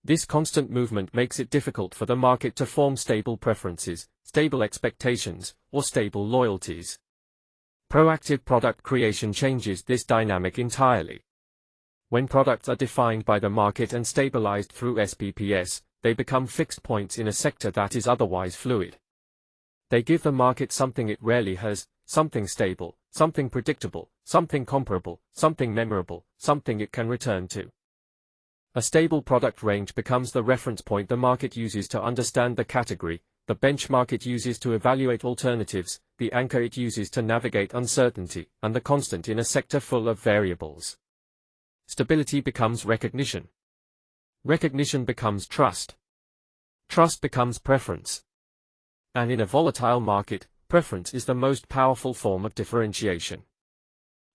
This constant movement makes it difficult for the market to form stable preferences, stable expectations, or stable loyalties. Proactive product creation changes this dynamic entirely. When products are defined by the market and stabilized through SPPS, they become fixed points in a sector that is otherwise fluid. They give the market something it rarely has, something stable, something predictable, something comparable, something memorable, something it can return to. A stable product range becomes the reference point the market uses to understand the category, the benchmark it uses to evaluate alternatives, the anchor it uses to navigate uncertainty, and the constant in a sector full of variables. Stability becomes recognition. Recognition becomes trust. Trust becomes preference. And in a volatile market, preference is the most powerful form of differentiation.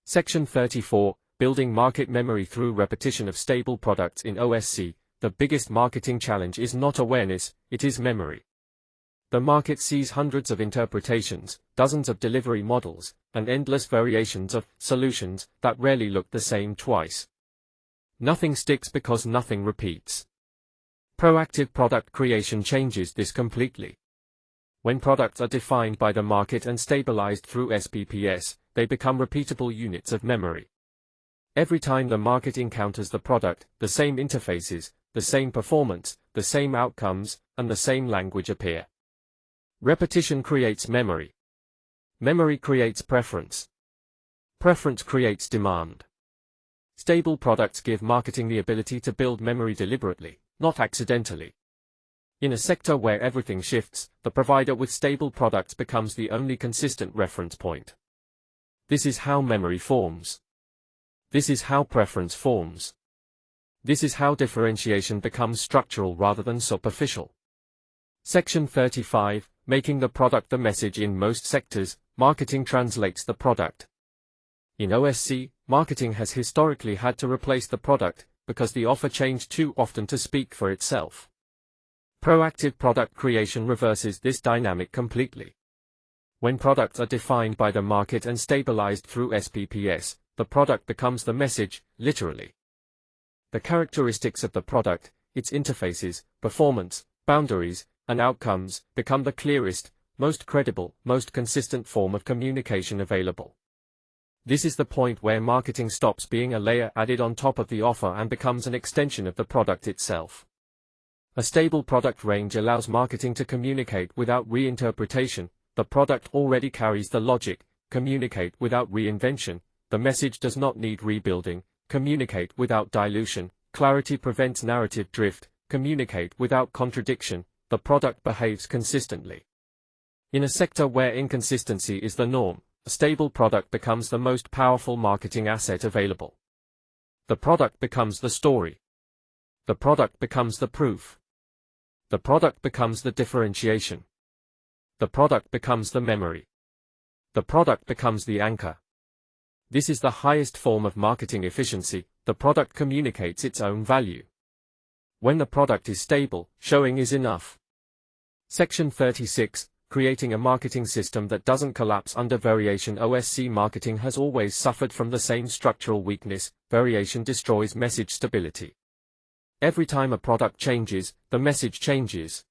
Section 34, Building Market Memory Through Repetition of Stable Products in OSC. The biggest marketing challenge is not awareness, it is memory. The market sees hundreds of interpretations, dozens of delivery models, and endless variations of solutions that rarely look the same twice. Nothing sticks because nothing repeats. Proactive product creation changes this completely. When products are defined by the market and stabilized through SPPS, they become repeatable units of memory. Every time the market encounters the product, the same interfaces, the same performance, the same outcomes, and the same language appear. Repetition creates memory. Memory creates preference. Preference creates demand. Stable products give marketing the ability to build memory deliberately, not accidentally. In a sector where everything shifts, the provider with stable products becomes the only consistent reference point. This is how memory forms. This is how preference forms. This is how differentiation becomes structural rather than superficial. Section 35, Making the product the message. In most sectors, marketing translates the product. In OSC, marketing has historically had to replace the product, because the offer changed too often to speak for itself. Proactive product creation reverses this dynamic completely. When products are defined by the market and stabilized through SPPS, the product becomes the message, literally. The characteristics of the product, its interfaces, performance, boundaries, and outcomes, become the clearest, most credible, most consistent form of communication available. This is the point where marketing stops being a layer added on top of the offer and becomes an extension of the product itself. A stable product range allows marketing to communicate without reinterpretation. The product already carries the logic. Communicate without reinvention. The message does not need rebuilding. Communicate without dilution. Clarity prevents narrative drift. Communicate without contradiction. The product behaves consistently. In a sector where inconsistency is the norm, a stable product becomes the most powerful marketing asset available. The product becomes the story. The product becomes the proof. The product becomes the differentiation. The product becomes the memory. The product becomes the anchor. This is the highest form of marketing efficiency. The product communicates its own value. When the product is stable, showing is enough. Section 36, Creating a marketing system that doesn't collapse under variation. OSC marketing has always suffered from the same structural weakness. Variation destroys message stability. Every time a product changes, the message changes.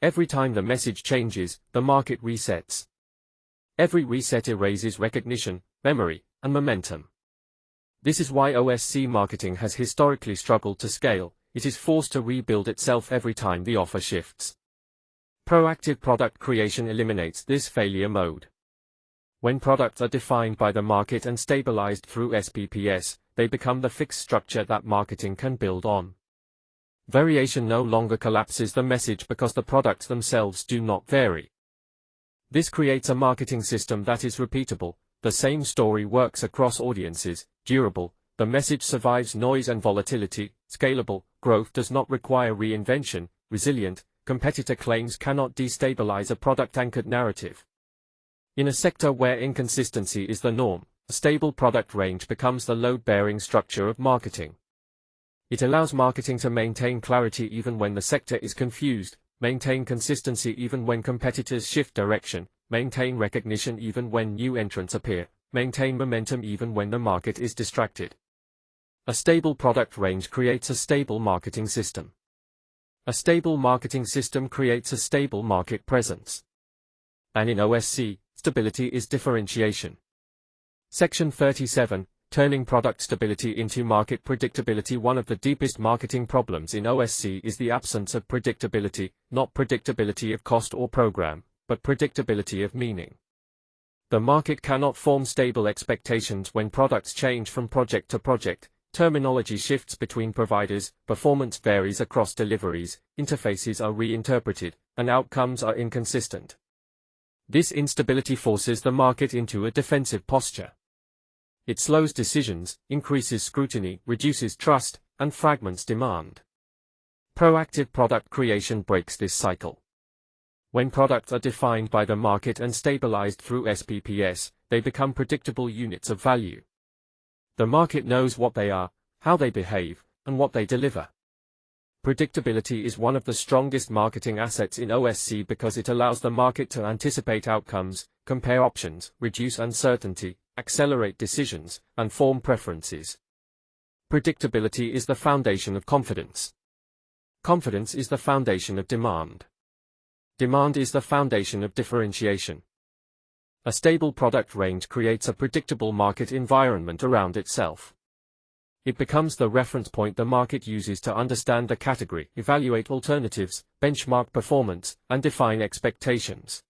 Every time the message changes, the market resets. Every reset erases recognition, memory, and momentum. This is why OSC marketing has historically struggled to scale. It is forced to rebuild itself every time the offer shifts. Proactive product creation eliminates this failure mode. When products are defined by the market and stabilized through SPPS, they become the fixed structure that marketing can build on. Variation no longer collapses the message because the products themselves do not vary. This creates a marketing system that is repeatable. The same story works across audiences, durable, the message survives noise and volatility, scalable, growth does not require reinvention, resilient, competitor claims cannot destabilize a product-anchored narrative. In a sector where inconsistency is the norm, a stable product range becomes the load-bearing structure of marketing. It allows marketing to maintain clarity even when the sector is confused, maintain consistency even when competitors shift direction, maintain recognition even when new entrants appear, maintain momentum even when the market is distracted. A stable product range creates a stable marketing system. A stable marketing system creates a stable market presence. And in OSC, stability is differentiation. Section 37, Turning Product Stability into Market Predictability. One of the deepest marketing problems in OSC is the absence of predictability, not predictability of cost or program, but predictability of meaning. The market cannot form stable expectations when products change from project to project. Terminology shifts between providers, performance varies across deliveries, interfaces are reinterpreted, and outcomes are inconsistent. This instability forces the market into a defensive posture. It slows decisions, increases scrutiny, reduces trust, and fragments demand. Proactive product creation breaks this cycle. When products are defined by the market and stabilized through SPPS, they become predictable units of value. The market knows what they are, how they behave, and what they deliver. Predictability is one of the strongest marketing assets in OSC because it allows the market to anticipate outcomes, compare options, reduce uncertainty, accelerate decisions, and form preferences. Predictability is the foundation of confidence. Confidence is the foundation of demand. Demand is the foundation of differentiation. A stable product range creates a predictable market environment around itself. It becomes the reference point the market uses to understand the category, evaluate alternatives, benchmark performance, and define expectations.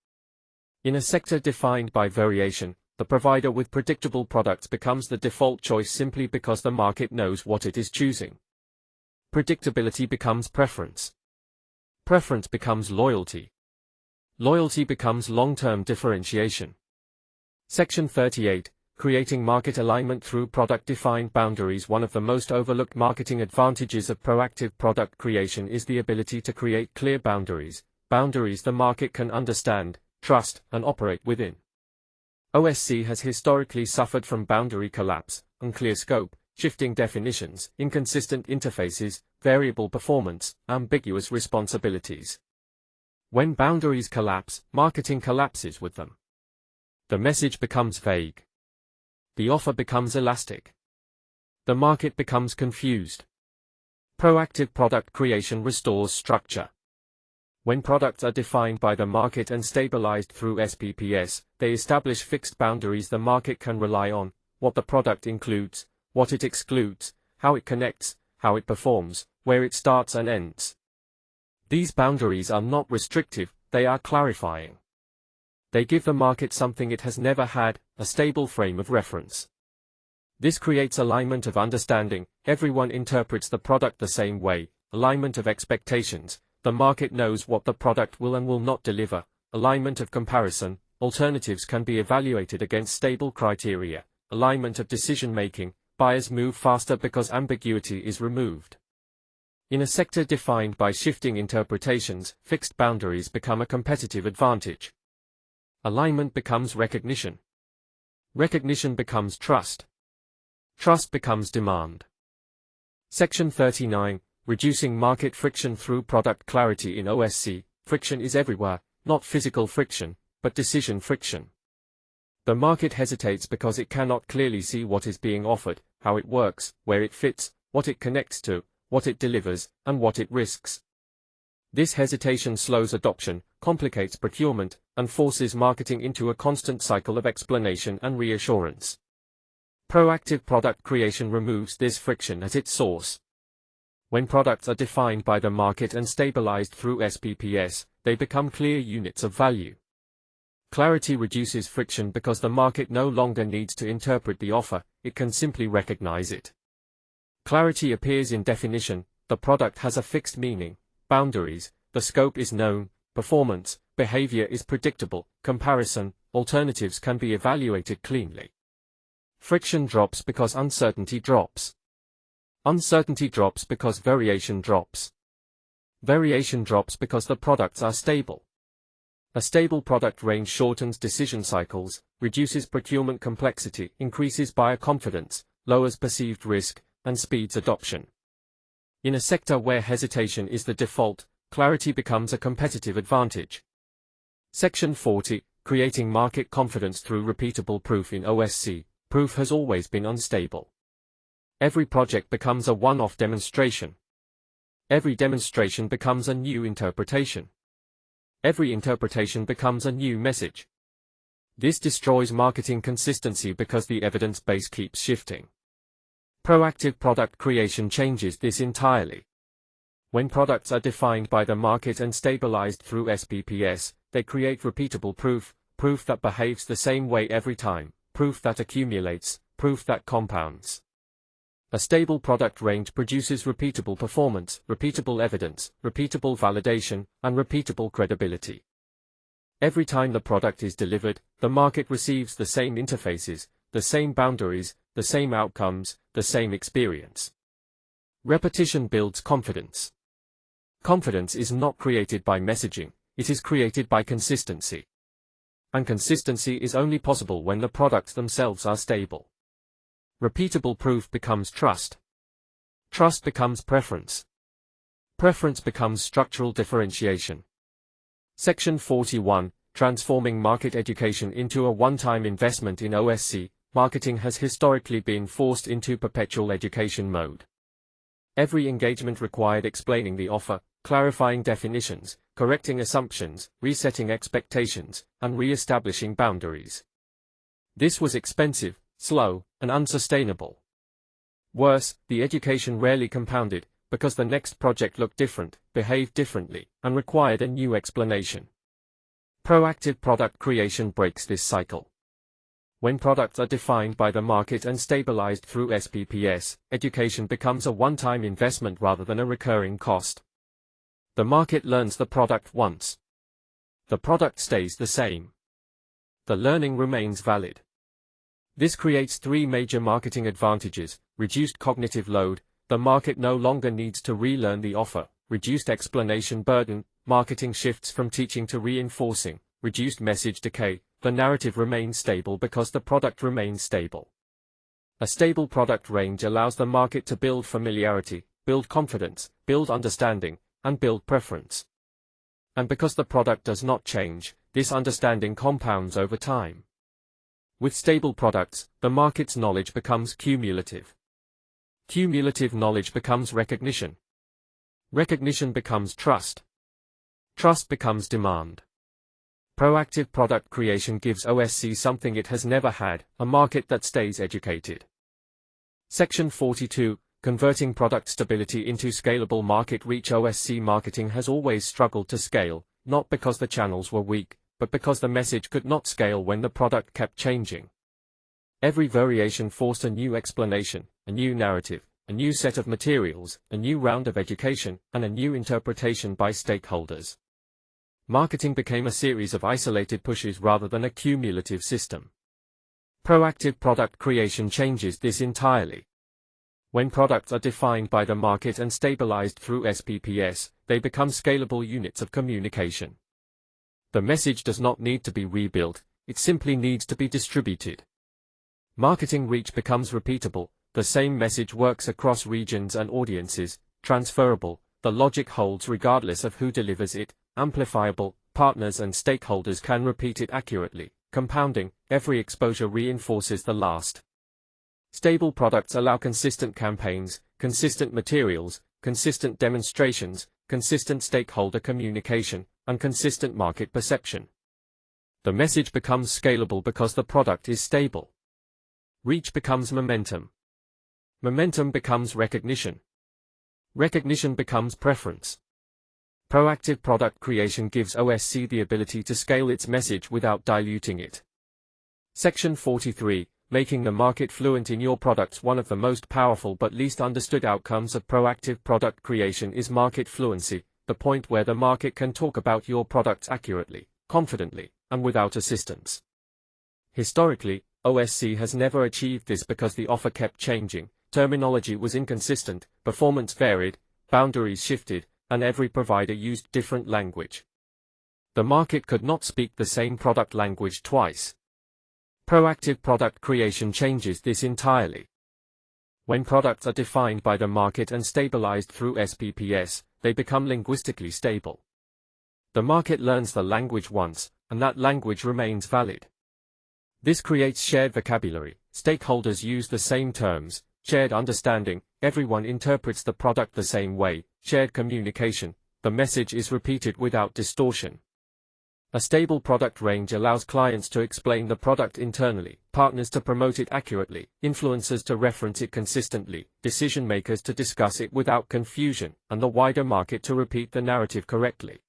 In a sector defined by variation, the provider with predictable products becomes the default choice simply because the market knows what it is choosing. Predictability becomes preference. Preference becomes loyalty. Loyalty becomes long-term differentiation. Section 38. Creating market alignment through product-defined boundaries. One of the most overlooked marketing advantages of proactive product creation is the ability to create clear boundaries, boundaries the market can understand, trust, and operate within. OSC has historically suffered from boundary collapse, unclear scope, shifting definitions, inconsistent interfaces, variable performance, ambiguous responsibilities. When boundaries collapse, marketing collapses with them. The message becomes vague. The offer becomes elastic. The market becomes confused. Proactive product creation restores structure. When products are defined by the market and stabilized through SPPS, they establish fixed boundaries the market can rely on, what the product includes, what it excludes, how it connects, how it performs, where it starts and ends. These boundaries are not restrictive, they are clarifying. They give the market something it has never had, a stable frame of reference. This creates alignment of understanding, everyone interprets the product the same way, alignment of expectations, the market knows what the product will and will not deliver, alignment of comparison, alternatives can be evaluated against stable criteria, alignment of decision-making, buyers move faster because ambiguity is removed. In a sector defined by shifting interpretations, fixed boundaries become a competitive advantage. Alignment becomes recognition. Recognition becomes trust. Trust becomes demand. Section 39. Reducing market friction through product clarity in OSC. Friction is everywhere, not physical friction, but decision friction. The market hesitates because it cannot clearly see what is being offered, how it works, where it fits, what it connects to, what it delivers, and what it risks. This hesitation slows adoption, complicates procurement, and forces marketing into a constant cycle of explanation and reassurance. Proactive product creation removes this friction at its source. When products are defined by the market and stabilized through SPPS, they become clear units of value. Clarity reduces friction because the market no longer needs to interpret the offer, it can simply recognize it. Clarity appears in definition, the product has a fixed meaning, boundaries, the scope is known, performance, behavior is predictable, comparison, alternatives can be evaluated cleanly. Friction drops because uncertainty drops. Uncertainty drops because variation drops. Variation drops because the products are stable. A stable product range shortens decision cycles, reduces procurement complexity, increases buyer confidence, lowers perceived risk, and speeds adoption. In a sector where hesitation is the default, clarity becomes a competitive advantage. Section 40. Creating market confidence through repeatable proof in OSC. Proof has always been unstable. Every project becomes a one-off demonstration. Every demonstration becomes a new interpretation. Every interpretation becomes a new message. This destroys marketing consistency because the evidence base keeps shifting. Proactive product creation changes this entirely. When products are defined by the market and stabilized through SPPS, they create repeatable proof, proof that behaves the same way every time, proof that accumulates, proof that compounds. A stable product range produces repeatable performance, repeatable evidence, repeatable validation, and repeatable credibility. Every time the product is delivered, the market receives the same interfaces, the same boundaries, the same outcomes, the same experience. Repetition builds confidence. Confidence is not created by messaging, it is created by consistency. And consistency is only possible when the products themselves are stable. Repeatable proof becomes trust. Trust becomes preference. Preference becomes structural differentiation. Section 41, Transforming Market Education into a One-Time Investment in OSC, Marketing has historically been forced into perpetual education mode. Every engagement required explaining the offer, clarifying definitions, correcting assumptions, resetting expectations, and re-establishing boundaries. This was expensive, slow, and unsustainable. Worse, the education rarely compounded, because the next project looked different, behaved differently, and required a new explanation. Proactive product creation breaks this cycle. When products are defined by the market and stabilized through SPPS, education becomes a one-time investment rather than a recurring cost. The market learns the product once. The product stays the same. The learning remains valid. This creates three major marketing advantages: reduced cognitive load, the market no longer needs to relearn the offer; reduced explanation burden, marketing shifts from teaching to reinforcing; reduced message decay, the narrative remains stable because the product remains stable. A stable product range allows the market to build familiarity, build confidence, build understanding, and build preference. And because the product does not change, this understanding compounds over time. With stable products, the market's knowledge becomes cumulative. Cumulative knowledge becomes recognition. Recognition becomes trust. Trust becomes demand. Proactive product creation gives OSC something it has never had: a market that stays educated. Section 42, Converting Product Stability into Scalable Market Reach. OSC marketing has always struggled to scale, not because the channels were weak, but because the message could not scale when the product kept changing. Every variation forced a new explanation, a new narrative, a new set of materials, a new round of education, and a new interpretation by stakeholders. Marketing became a series of isolated pushes rather than a cumulative system. Proactive product creation changes this entirely. When products are defined by the market and stabilized through SPPS, they become scalable units of communication. The message does not need to be rebuilt, it simply needs to be distributed. Marketing reach becomes repeatable, the same message works across regions and audiences, transferable, the logic holds regardless of who delivers it, amplifiable, partners and stakeholders can repeat it accurately, compounding, every exposure reinforces the last. Stable products allow consistent campaigns, consistent materials, consistent demonstrations, consistent stakeholder communication, and consistent market perception. The message becomes scalable because the product is stable. Reach becomes momentum. Momentum becomes recognition. Recognition becomes preference. Proactive product creation gives OSC the ability to scale its message without diluting it. Section 43, Making the market fluent in your products. One of the most powerful but least understood outcomes of proactive product creation is market fluency, the point where the market can talk about your products accurately, confidently, and without assistance. Historically, OSC has never achieved this because the offer kept changing, terminology was inconsistent, performance varied, boundaries shifted, and every provider used different language. The market could not speak the same product language twice. Proactive product creation changes this entirely. When products are defined by the market and stabilized through SPPS, they become linguistically stable. The market learns the language once, and that language remains valid. This creates shared vocabulary, stakeholders use the same terms, shared understanding, everyone interprets the product the same way, shared communication, the message is repeated without distortion. A stable product range allows clients to explain the product internally, partners to promote it accurately, influencers to reference it consistently, decision makers to discuss it without confusion, and the wider market to repeat the narrative correctly.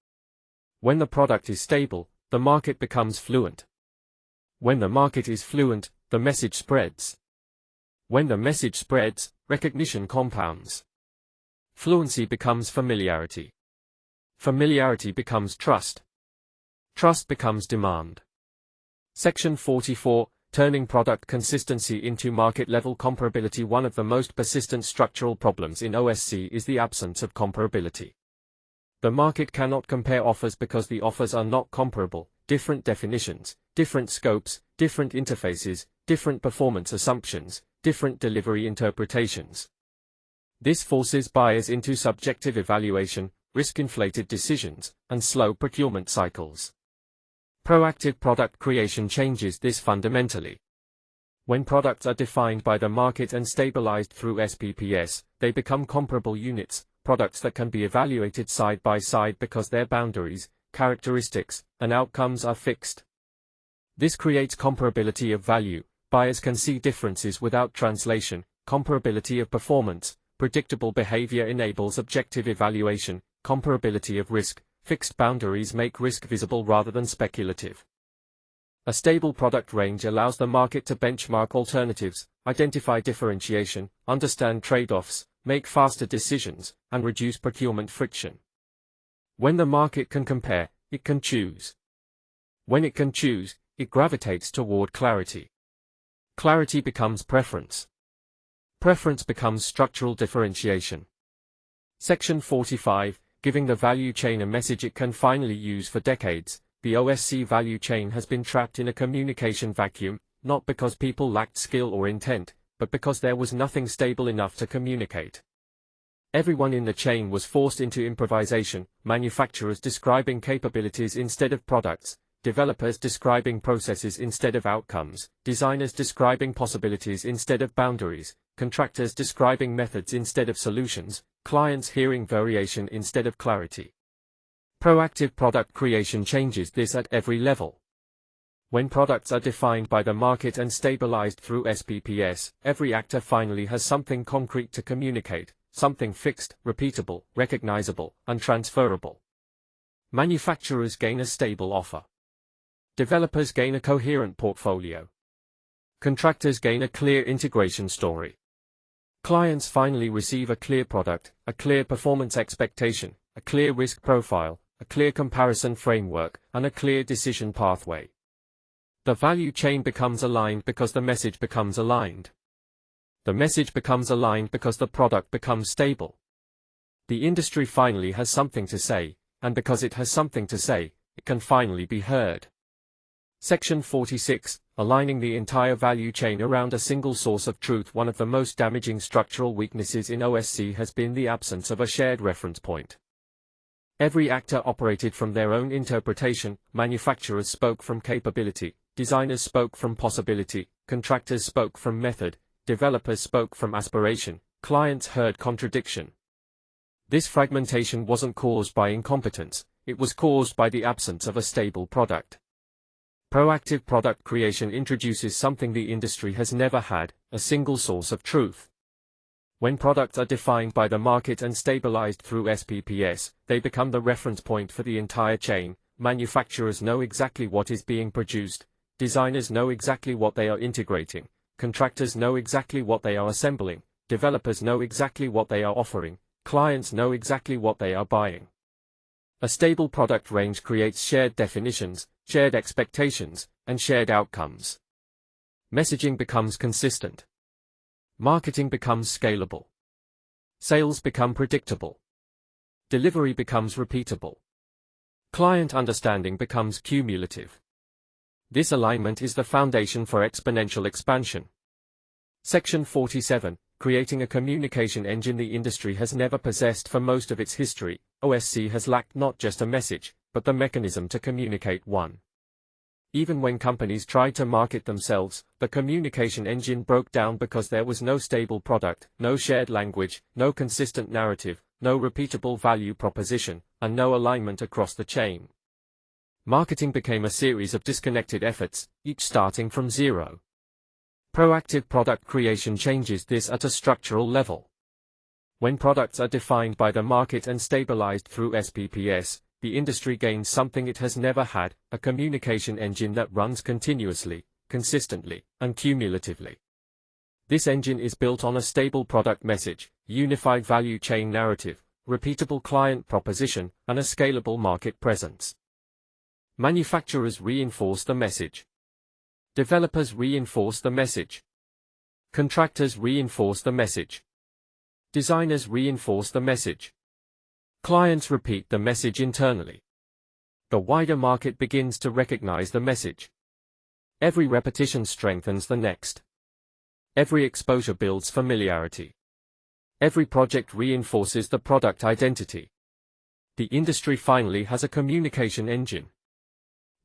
When the product is stable, the market becomes fluent. When the market is fluent, the message spreads. When the message spreads, recognition compounds. Fluency becomes familiarity. Familiarity becomes trust. Trust becomes demand. Section 44, Turning Product Consistency into Market-Level Comparability. One of the most persistent structural problems in OSC is the absence of comparability. The market cannot compare offers because the offers are not comparable. Different definitions, different scopes, different interfaces, different performance assumptions, different delivery interpretations. This forces buyers into subjective evaluation, risk-inflated decisions, and slow procurement cycles. Proactive product creation changes this fundamentally. When products are defined by the market and stabilized through SPPS, they become comparable units, products that can be evaluated side by side because their boundaries, characteristics, and outcomes are fixed. This creates comparability of value. Buyers can see differences without translation. Comparability of performance. Predictable behavior enables objective evaluation. Comparability of risk. Fixed boundaries make risk visible rather than speculative. A stable product range allows the market to benchmark alternatives, identify differentiation, understand trade-offs, make faster decisions, and reduce procurement friction. When the market can compare, it can choose. When it can choose, it gravitates toward clarity. Clarity becomes preference. Preference becomes structural differentiation. Section 45, Giving the value chain a message it can finally use. For decades, the OSC value chain has been trapped in a communication vacuum, not because people lacked skill or intent, but because there was nothing stable enough to communicate. Everyone in the chain was forced into improvisation, manufacturers describing capabilities instead of products, developers describing processes instead of outcomes, designers describing possibilities instead of boundaries, contractors describing methods instead of solutions, clients hearing variation instead of clarity. Proactive product creation changes this at every level. When products are defined by the market and stabilized through SPPS, every actor finally has something concrete to communicate, something fixed, repeatable, recognizable, and transferable. Manufacturers gain a stable offer. Developers gain a coherent portfolio. Contractors gain a clear integration story. Clients finally receive a clear product, a clear performance expectation, a clear risk profile, a clear comparison framework, and a clear decision pathway. The value chain becomes aligned because the message becomes aligned. The message becomes aligned because the product becomes stable. The industry finally has something to say, and because it has something to say, it can finally be heard. Section 46, Aligning the entire value chain around a single source of truth. One of the most damaging structural weaknesses in OSC has been the absence of a shared reference point. Every actor operated from their own interpretation. Manufacturers spoke from capability, designers spoke from possibility, contractors spoke from method, developers spoke from aspiration, clients heard contradiction. This fragmentation wasn't caused by incompetence, it was caused by the absence of a stable product. Proactive product creation introduces something the industry has never had, a single source of truth. When products are defined by the market and stabilized through SPPS, they become the reference point for the entire chain. Manufacturers know exactly what is being produced, designers know exactly what they are integrating, contractors know exactly what they are assembling, developers know exactly what they are offering, clients know exactly what they are buying. A stable product range creates shared definitions, shared expectations, and shared outcomes. Messaging becomes consistent. Marketing becomes scalable. Sales become predictable. Delivery becomes repeatable. Client understanding becomes cumulative. This alignment is the foundation for exponential expansion. Section 47, Creating a communication engine. The industry has never possessed for most of its history. OSC has lacked not just a message, but the mechanism to communicate one. Even when companies tried to market themselves, the communication engine broke down because there was no stable product, no shared language, no consistent narrative, no repeatable value proposition, and no alignment across the chain. Marketing became a series of disconnected efforts, each starting from zero. Proactive product creation changes this at a structural level. When products are defined by the market and stabilized through SPPS, the industry gains something it has never had, a communication engine that runs continuously, consistently, and cumulatively. This engine is built on a stable product message, unified value chain narrative, repeatable client proposition, and a scalable market presence. Manufacturers reinforce the message. Developers reinforce the message. Contractors reinforce the message. Designers reinforce the message. Clients repeat the message internally. The wider market begins to recognize the message. Every repetition strengthens the next. Every exposure builds familiarity. Every project reinforces the product identity. The industry finally has a communication engine.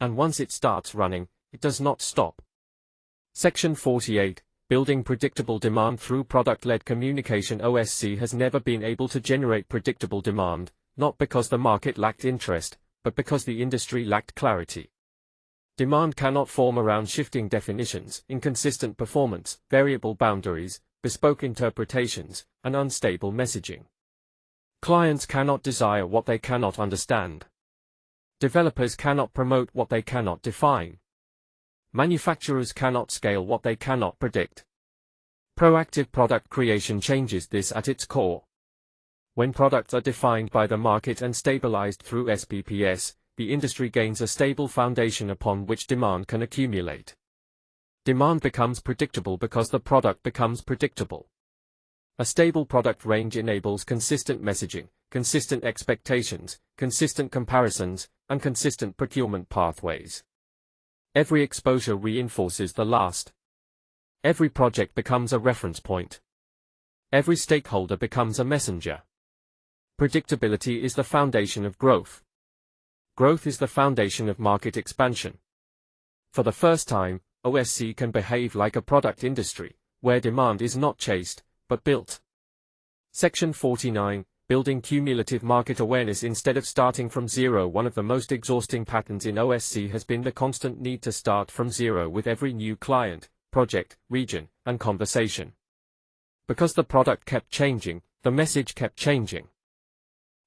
And once it starts running, it does not stop. Section 48, Building Predictable Demand Through Product-Led Communication. OSC has never been able to generate predictable demand, not because the market lacked interest, but because the industry lacked clarity. Demand cannot form around shifting definitions, inconsistent performance, variable boundaries, bespoke interpretations, and unstable messaging. Clients cannot desire what they cannot understand. Developers cannot promote what they cannot define. Manufacturers cannot scale what they cannot predict. Proactive product creation changes this at its core. When products are defined by the market and stabilized through SPPS, the industry gains a stable foundation upon which demand can accumulate. Demand becomes predictable because the product becomes predictable. A stable product range enables consistent messaging, consistent expectations, consistent comparisons, and consistent procurement pathways. Every exposure reinforces the last. Every project becomes a reference point. Every stakeholder becomes a messenger. Predictability is the foundation of growth. Growth is the foundation of market expansion. For the first time, OSC can behave like a product industry, where demand is not chased, but built. Section 49, Building Cumulative Market Awareness instead of starting from zero. One of the most exhausting patterns in OSC has been the constant need to start from zero with every new client, project, region, and conversation. Because the product kept changing, the message kept changing.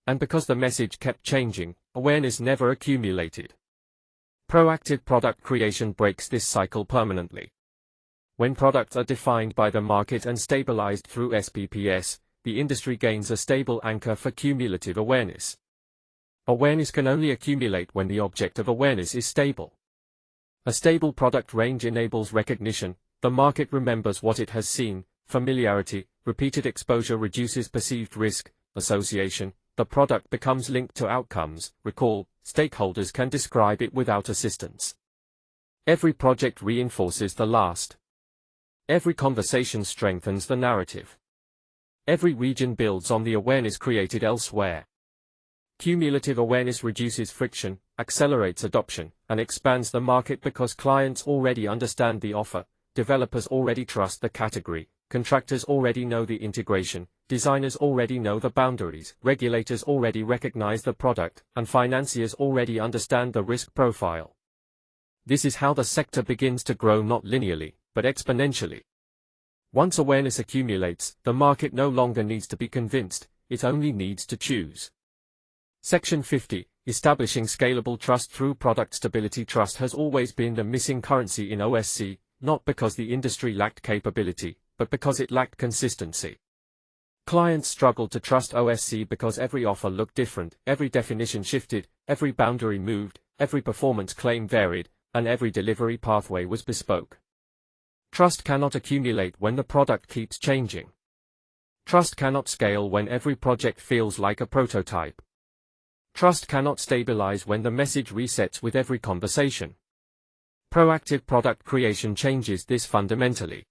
And because the message kept changing, awareness never accumulated. Proactive product creation breaks this cycle permanently. When products are defined by the market and stabilized through SPPS, the industry gains a stable anchor for cumulative awareness. Awareness can only accumulate when the object of awareness is stable. A stable product range enables recognition, the market remembers what it has seen, familiarity, repeated exposure reduces perceived risk, association, the product becomes linked to outcomes, recall, stakeholders can describe it without assistance. Every project reinforces the last. Every conversation strengthens the narrative. Every region builds on the awareness created elsewhere. Cumulative awareness reduces friction, accelerates adoption, and expands the market because clients already understand the offer, developers already trust the category, contractors already know the integration, designers already know the boundaries, regulators already recognize the product, and financiers already understand the risk profile. This is how the sector begins to grow not linearly, but exponentially. Once awareness accumulates, the market no longer needs to be convinced, it only needs to choose. Section 50, Establishing Scalable Trust Through Product Stability. Trust has always been the missing currency in OSC, not because the industry lacked capability, but because it lacked consistency. Clients struggled to trust OSC because every offer looked different, every definition shifted, every boundary moved, every performance claim varied, and every delivery pathway was bespoke. Trust cannot accumulate when the product keeps changing. Trust cannot scale when every project feels like a prototype. Trust cannot stabilize when the message resets with every conversation. Proactive product creation changes this fundamentally.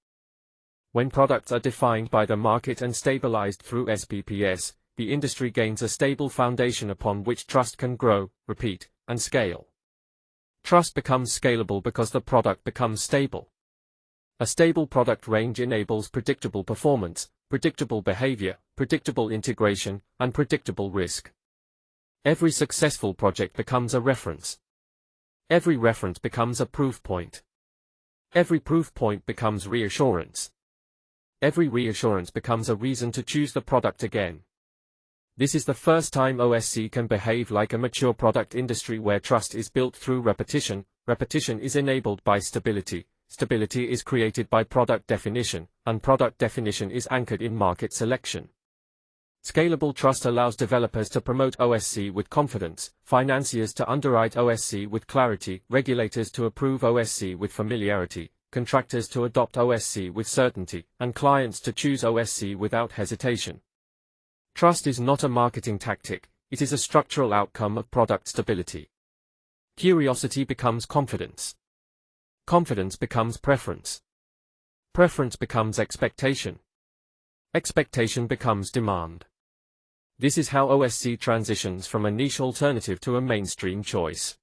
When products are defined by the market and stabilized through SPPS, the industry gains a stable foundation upon which trust can grow, repeat, and scale. Trust becomes scalable because the product becomes stable. A stable product range enables predictable performance, predictable behavior, predictable integration, and predictable risk. Every successful project becomes a reference. Every reference becomes a proof point. Every proof point becomes reassurance. Every reassurance becomes a reason to choose the product again. This is the first time OSC can behave like a mature product industry where trust is built through repetition, repetition is enabled by stability, stability is created by product definition, and product definition is anchored in market selection. Scalable trust allows developers to promote OSC with confidence, financiers to underwrite OSC with clarity, regulators to approve OSC with familiarity, contractors to adopt OSC with certainty, and clients to choose OSC without hesitation. Trust is not a marketing tactic, it is a structural outcome of product stability. Curiosity becomes confidence. Confidence becomes preference. Preference becomes expectation. Expectation becomes demand. This is how OSC transitions from a niche alternative to a mainstream choice.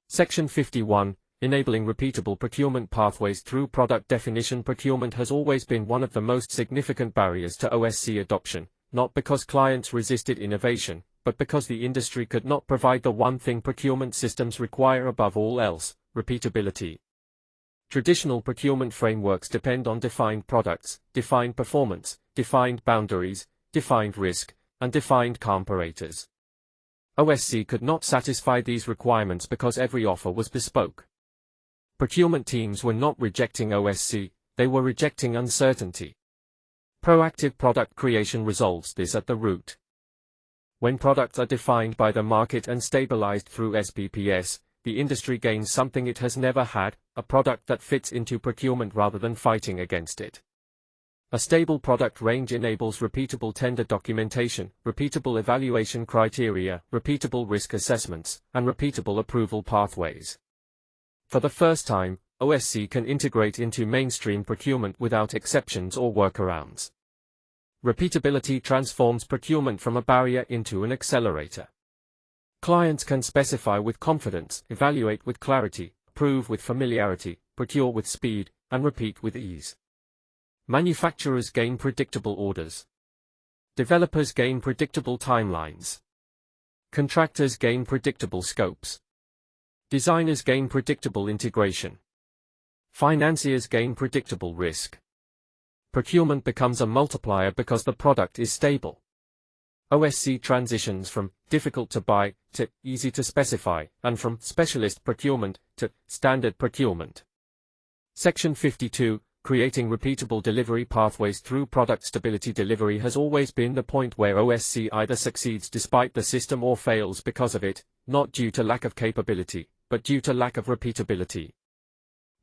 Section 51, Enabling Repeatable Procurement Pathways Through Product Definition. Procurement has always been one of the most significant barriers to OSC adoption, not because clients resisted innovation, but because the industry could not provide the one thing procurement systems require above all else: repeatability. Traditional procurement frameworks depend on defined products, defined performance, defined boundaries, defined risk, and defined comparators. OSC could not satisfy these requirements because every offer was bespoke. Procurement teams were not rejecting OSC, they were rejecting uncertainty. Proactive product creation resolves this at the root. When products are defined by the market and stabilized through SPPS, the industry gains something it has never had: a product that fits into procurement rather than fighting against it. A stable product range enables repeatable tender documentation, repeatable evaluation criteria, repeatable risk assessments, and repeatable approval pathways. For the first time, OSC can integrate into mainstream procurement without exceptions or workarounds. Repeatability transforms procurement from a barrier into an accelerator. Clients can specify with confidence, evaluate with clarity, approve with familiarity, procure with speed, and repeat with ease. Manufacturers gain predictable orders. Developers gain predictable timelines. Contractors gain predictable scopes. Designers gain predictable integration. Financiers gain predictable risk. Procurement becomes a multiplier because the product is stable. OSC transitions from difficult to buy to easy to specify, and from specialist procurement to standard procurement. Section 52, Creating Repeatable Delivery Pathways Through Product Stability. Delivery has always been the point where OSC either succeeds despite the system or fails because of it, not due to lack of capability, but due to lack of repeatability.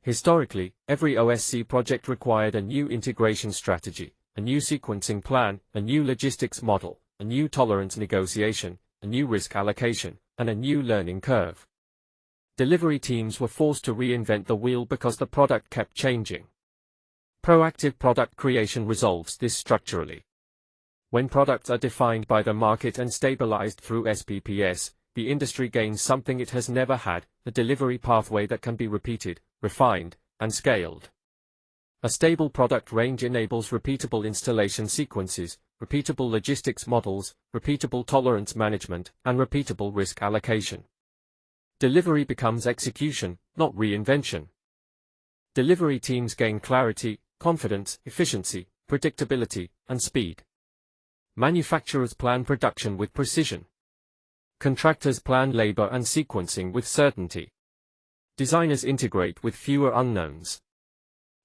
Historically, every OSC project required a new integration strategy, a new sequencing plan, a new logistics model, a new tolerance negotiation, a new risk allocation, and a new learning curve. Delivery teams were forced to reinvent the wheel because the product kept changing. Proactive product creation resolves this structurally. When products are defined by the market and stabilized through SPPS, the industry gains something it has never had: a delivery pathway that can be repeated, refined, and scaled. A stable product range enables repeatable installation sequences, repeatable logistics models, repeatable tolerance management, and repeatable risk allocation. Delivery becomes execution, not reinvention. Delivery teams gain clarity, confidence, efficiency, predictability, and speed. Manufacturers plan production with precision. Contractors plan labor and sequencing with certainty. Designers integrate with fewer unknowns.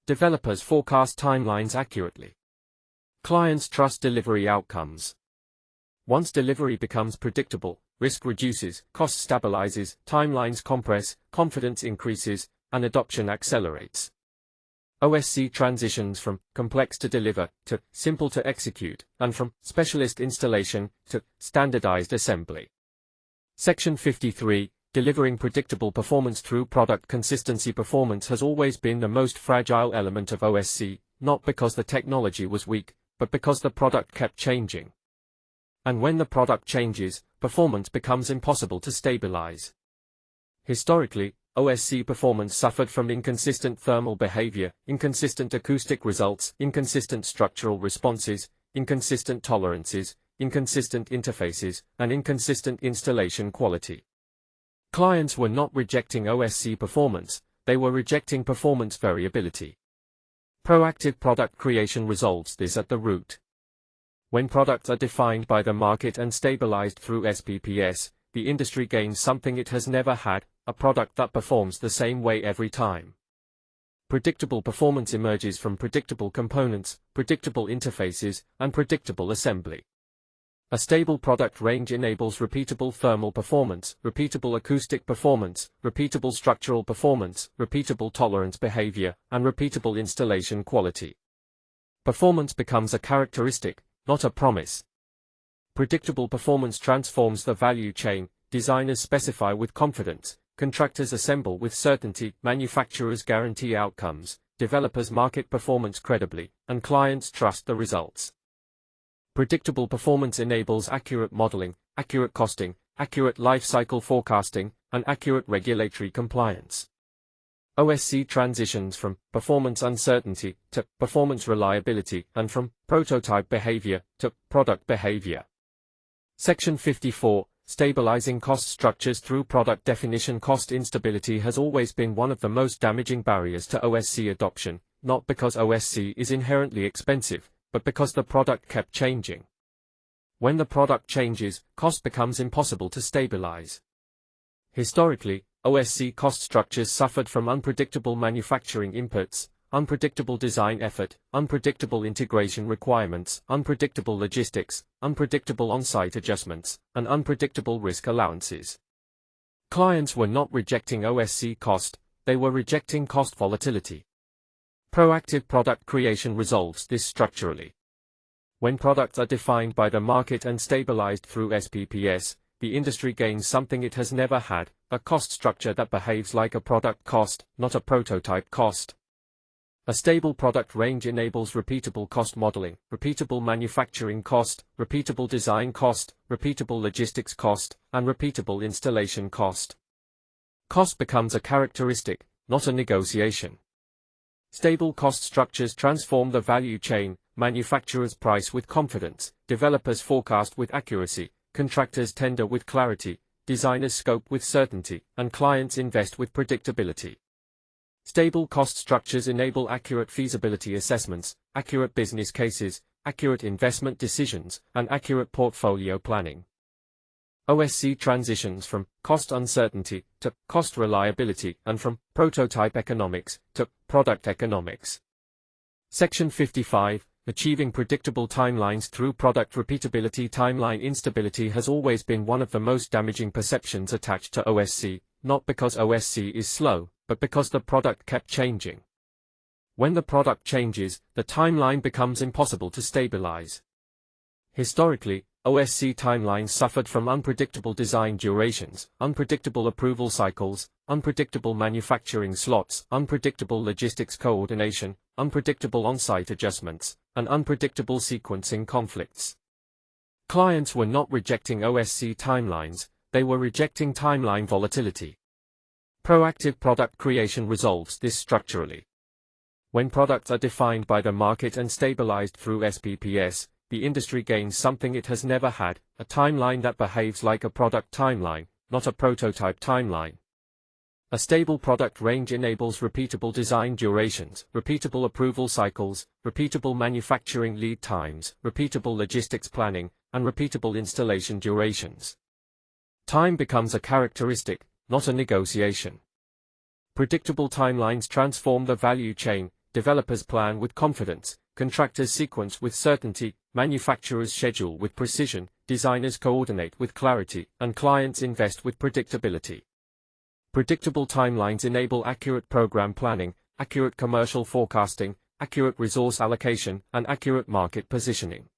Developers forecast timelines accurately. Clients trust delivery outcomes. Once delivery becomes predictable, risk reduces, cost stabilizes, timelines compress, confidence increases, and adoption accelerates. OSC transitions from complex to deliver to simple to execute, and from specialist installation to standardized assembly. Section 53, Delivering Predictable Performance Through Product Consistency. Performance has always been the most fragile element of OSC, not because the technology was weak, but because the product kept changing. And when the product changes, performance becomes impossible to stabilize. Historically, OSC performance suffered from inconsistent thermal behavior, inconsistent acoustic results, inconsistent structural responses, inconsistent tolerances, inconsistent interfaces, and inconsistent installation quality. Clients were not rejecting OSC performance, they were rejecting performance variability. Proactive product creation resolves this at the root. When products are defined by the market and stabilized through SPPS, the industry gains something it has never had: a product that performs the same way every time. Predictable performance emerges from predictable components, predictable interfaces, and predictable assembly. A stable product range enables repeatable thermal performance, repeatable acoustic performance, repeatable structural performance, repeatable tolerance behavior, and repeatable installation quality. Performance becomes a characteristic, not a promise. Predictable performance transforms the value chain. Designers specify with confidence, contractors assemble with certainty, manufacturers guarantee outcomes, developers market performance credibly, and clients trust the results. Predictable performance enables accurate modeling, accurate costing, accurate life cycle forecasting, and accurate regulatory compliance. OSC transitions from performance uncertainty to performance reliability and from prototype behavior to product behavior. Section 54, Stabilizing cost structures through product definition. Cost instability has always been one of the most damaging barriers to OSC adoption, not because OSC is inherently expensive, but because the product kept changing. When the product changes, cost becomes impossible to stabilize. Historically, OSC cost structures suffered from unpredictable manufacturing inputs, unpredictable design effort, unpredictable integration requirements, unpredictable logistics, unpredictable on-site adjustments, and unpredictable risk allowances. Clients were not rejecting OSC cost, they were rejecting cost volatility. Proactive product creation resolves this structurally. When products are defined by the market and stabilized through SPPS, the industry gains something it has never had, a cost structure that behaves like a product cost, not a prototype cost. A stable product range enables repeatable cost modeling, repeatable manufacturing cost, repeatable design cost, repeatable logistics cost, and repeatable installation cost. Cost becomes a characteristic, not a negotiation. Stable cost structures transform the value chain. Manufacturers price with confidence, developers forecast with accuracy, contractors tender with clarity, designers scope with certainty, and clients invest with predictability. Stable cost structures enable accurate feasibility assessments, accurate business cases, accurate investment decisions, and accurate portfolio planning. OSC transitions from cost uncertainty to cost reliability and from prototype economics to product economics. Section 55, Achieving predictable timelines through product repeatability. Timeline instability has always been one of the most damaging perceptions attached to OSC, not because OSC is slow, but because the product kept changing. When the product changes, the timeline becomes impossible to stabilize. Historically, OSC timelines suffered from unpredictable design durations, unpredictable approval cycles, unpredictable manufacturing slots, unpredictable logistics coordination, unpredictable on-site adjustments, and unpredictable sequencing conflicts. Clients were not rejecting OSC timelines, they were rejecting timeline volatility. Proactive product creation resolves this structurally. When products are defined by the market and stabilized through SPPS, the industry gains something it has never had, a timeline that behaves like a product timeline, not a prototype timeline. A stable product range enables repeatable design durations, repeatable approval cycles, repeatable manufacturing lead times, repeatable logistics planning, and repeatable installation durations. Time becomes a characteristic, not a negotiation. Predictable timelines transform the value chain, developers plan with confidence, contractors sequence with certainty, manufacturers schedule with precision, designers coordinate with clarity, and clients invest with predictability. Predictable timelines enable accurate program planning, accurate commercial forecasting, accurate resource allocation, and accurate market positioning.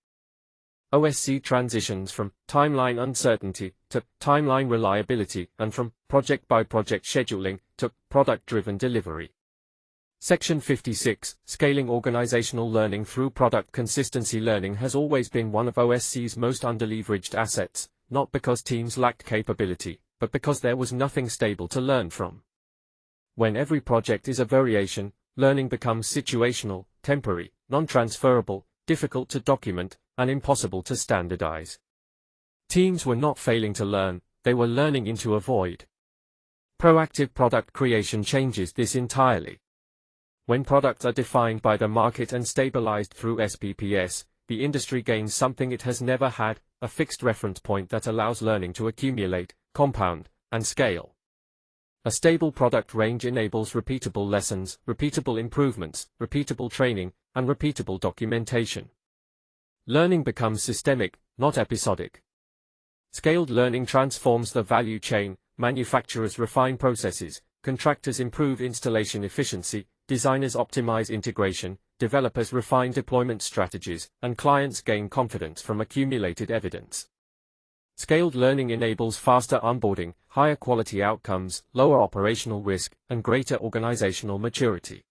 OSC transitions from timeline uncertainty to timeline reliability and from project-by-project scheduling to product-driven delivery. Section 56, Scaling Organizational Learning Through Product Consistency. Learning has always been one of OSC's most underleveraged assets, not because teams lacked capability, but because there was nothing stable to learn from. When every project is a variation, learning becomes situational, temporary, non-transferable, difficult to document, and impossible to standardize. Teams were not failing to learn, they were learning into a void. Proactive product creation changes this entirely. When products are defined by the market and stabilized through SPPS, the industry gains something it has never had, a fixed reference point that allows learning to accumulate, compound, and scale. A stable product range enables repeatable lessons, repeatable improvements, repeatable training, and repeatable documentation. Learning becomes systemic, not episodic. Scaled learning transforms the value chain, manufacturers refine processes, contractors improve installation efficiency, designers optimize integration, developers refine deployment strategies, and clients gain confidence from accumulated evidence. Scaled learning enables faster onboarding, higher quality outcomes, lower operational risk, and greater organizational maturity.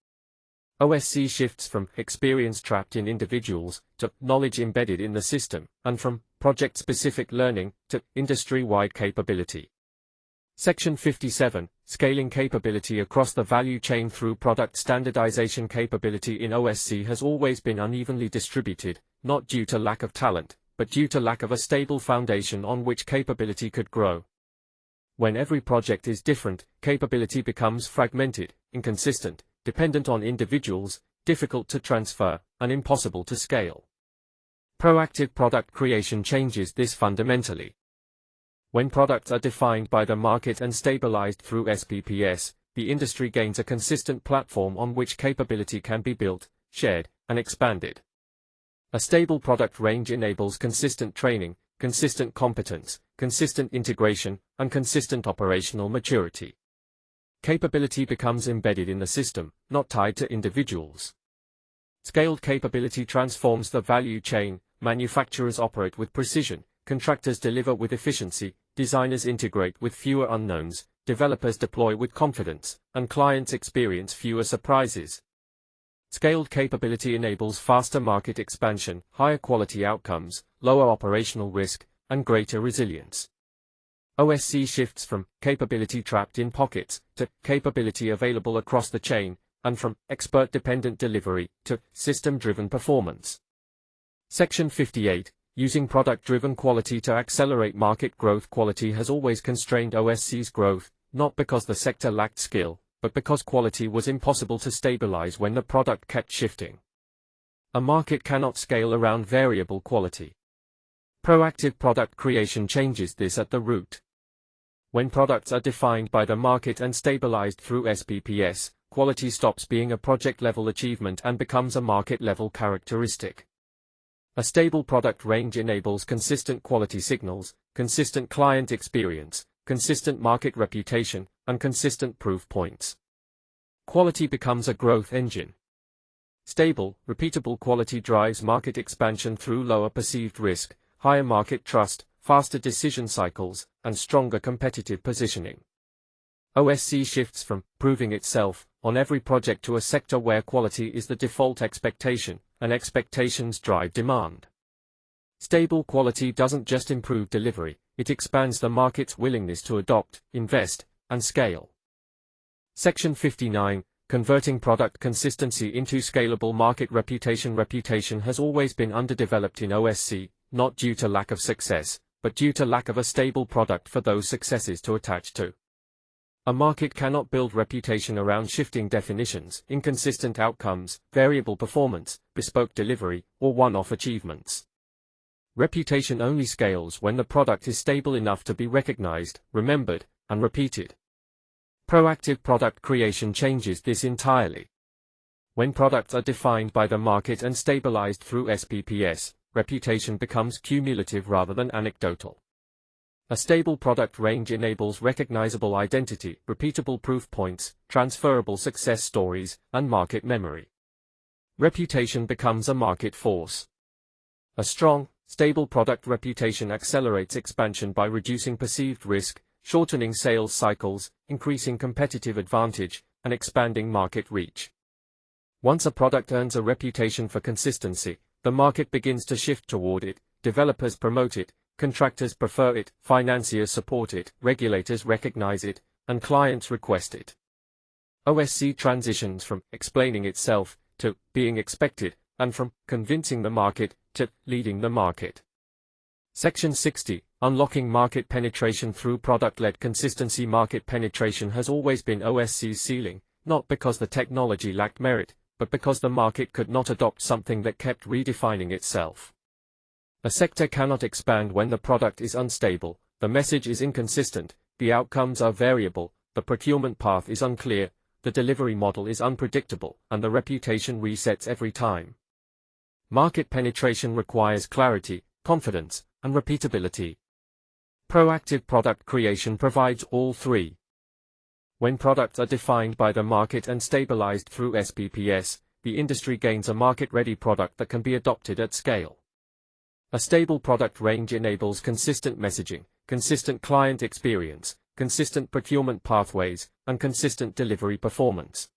OSC shifts from experience trapped in individuals to knowledge embedded in the system, and from project-specific learning to industry-wide capability. Section 57, Scaling capability across the value chain through product standardization. Capability in OSC has always been unevenly distributed, not due to lack of talent, but due to lack of a stable foundation on which capability could grow. When every project is different, capability becomes fragmented, inconsistent, dependent on individuals, difficult to transfer, and impossible to scale. Proactive product creation changes this fundamentally. When products are defined by the market and stabilized through SPPS, the industry gains a consistent platform on which capability can be built, shared, and expanded. A stable product range enables consistent training, consistent competence, consistent integration, and consistent operational maturity. Capability becomes embedded in the system, not tied to individuals. Scaled capability transforms the value chain, manufacturers operate with precision, contractors deliver with efficiency, designers integrate with fewer unknowns, developers deploy with confidence, and clients experience fewer surprises. Scaled capability enables faster market expansion, higher quality outcomes, lower operational risk, and greater resilience. OSC shifts from capability trapped in pockets to capability available across the chain, and from expert-dependent delivery to system-driven performance. Section 58, Using product-driven quality to accelerate market growth. Quality has always constrained OSC's growth, not because the sector lacked skill, but because quality was impossible to stabilize when the product kept shifting. A market cannot scale around variable quality. Proactive product creation changes this at the root. When products are defined by the market and stabilized through SPPS, quality stops being a project-level achievement and becomes a market-level characteristic. A stable product range enables consistent quality signals, consistent client experience, consistent market reputation, and consistent proof points. Quality becomes a growth engine. Stable, repeatable quality drives market expansion through lower perceived risk, higher market trust, faster decision cycles, and stronger competitive positioning. OSC shifts from proving itself on every project to a sector where quality is the default expectation, and expectations drive demand. Stable quality doesn't just improve delivery, it expands the market's willingness to adopt, invest, and scale. Section 59, Converting product consistency into scalable market reputation. Reputation has always been underdeveloped in OSC, not due to lack of success, but due to lack of a stable product for those successes to attach to. A market cannot build reputation around shifting definitions, inconsistent outcomes, variable performance, bespoke delivery, or one-off achievements. Reputation only scales when the product is stable enough to be recognized, remembered, and repeated. Proactive product creation changes this entirely. When products are defined by the market and stabilized through SPPS, reputation becomes cumulative rather than anecdotal. A stable product range enables recognizable identity, repeatable proof points, transferable success stories, and market memory. Reputation becomes a market force. A strong, stable product reputation accelerates expansion by reducing perceived risk, shortening sales cycles, increasing competitive advantage, and expanding market reach. Once a product earns a reputation for consistency, the market begins to shift toward it, developers promote it, contractors prefer it, financiers support it, regulators recognize it, and clients request it. OSC transitions from explaining itself to being expected, and from convincing the market to leading the market. Section 60, Unlocking market penetration through product-led consistency. Market penetration has always been OSC's ceiling, not because the technology lacked merit, but because the market could not adopt something that kept redefining itself. A sector cannot expand when the product is unstable, the message is inconsistent, the outcomes are variable, the procurement path is unclear, the delivery model is unpredictable, and the reputation resets every time. Market penetration requires clarity, confidence, and repeatability. Proactive product creation provides all three. When products are defined by the market and stabilized through SPPS, the industry gains a market-ready product that can be adopted at scale. A stable product range enables consistent messaging, consistent client experience, consistent procurement pathways, and consistent delivery performance.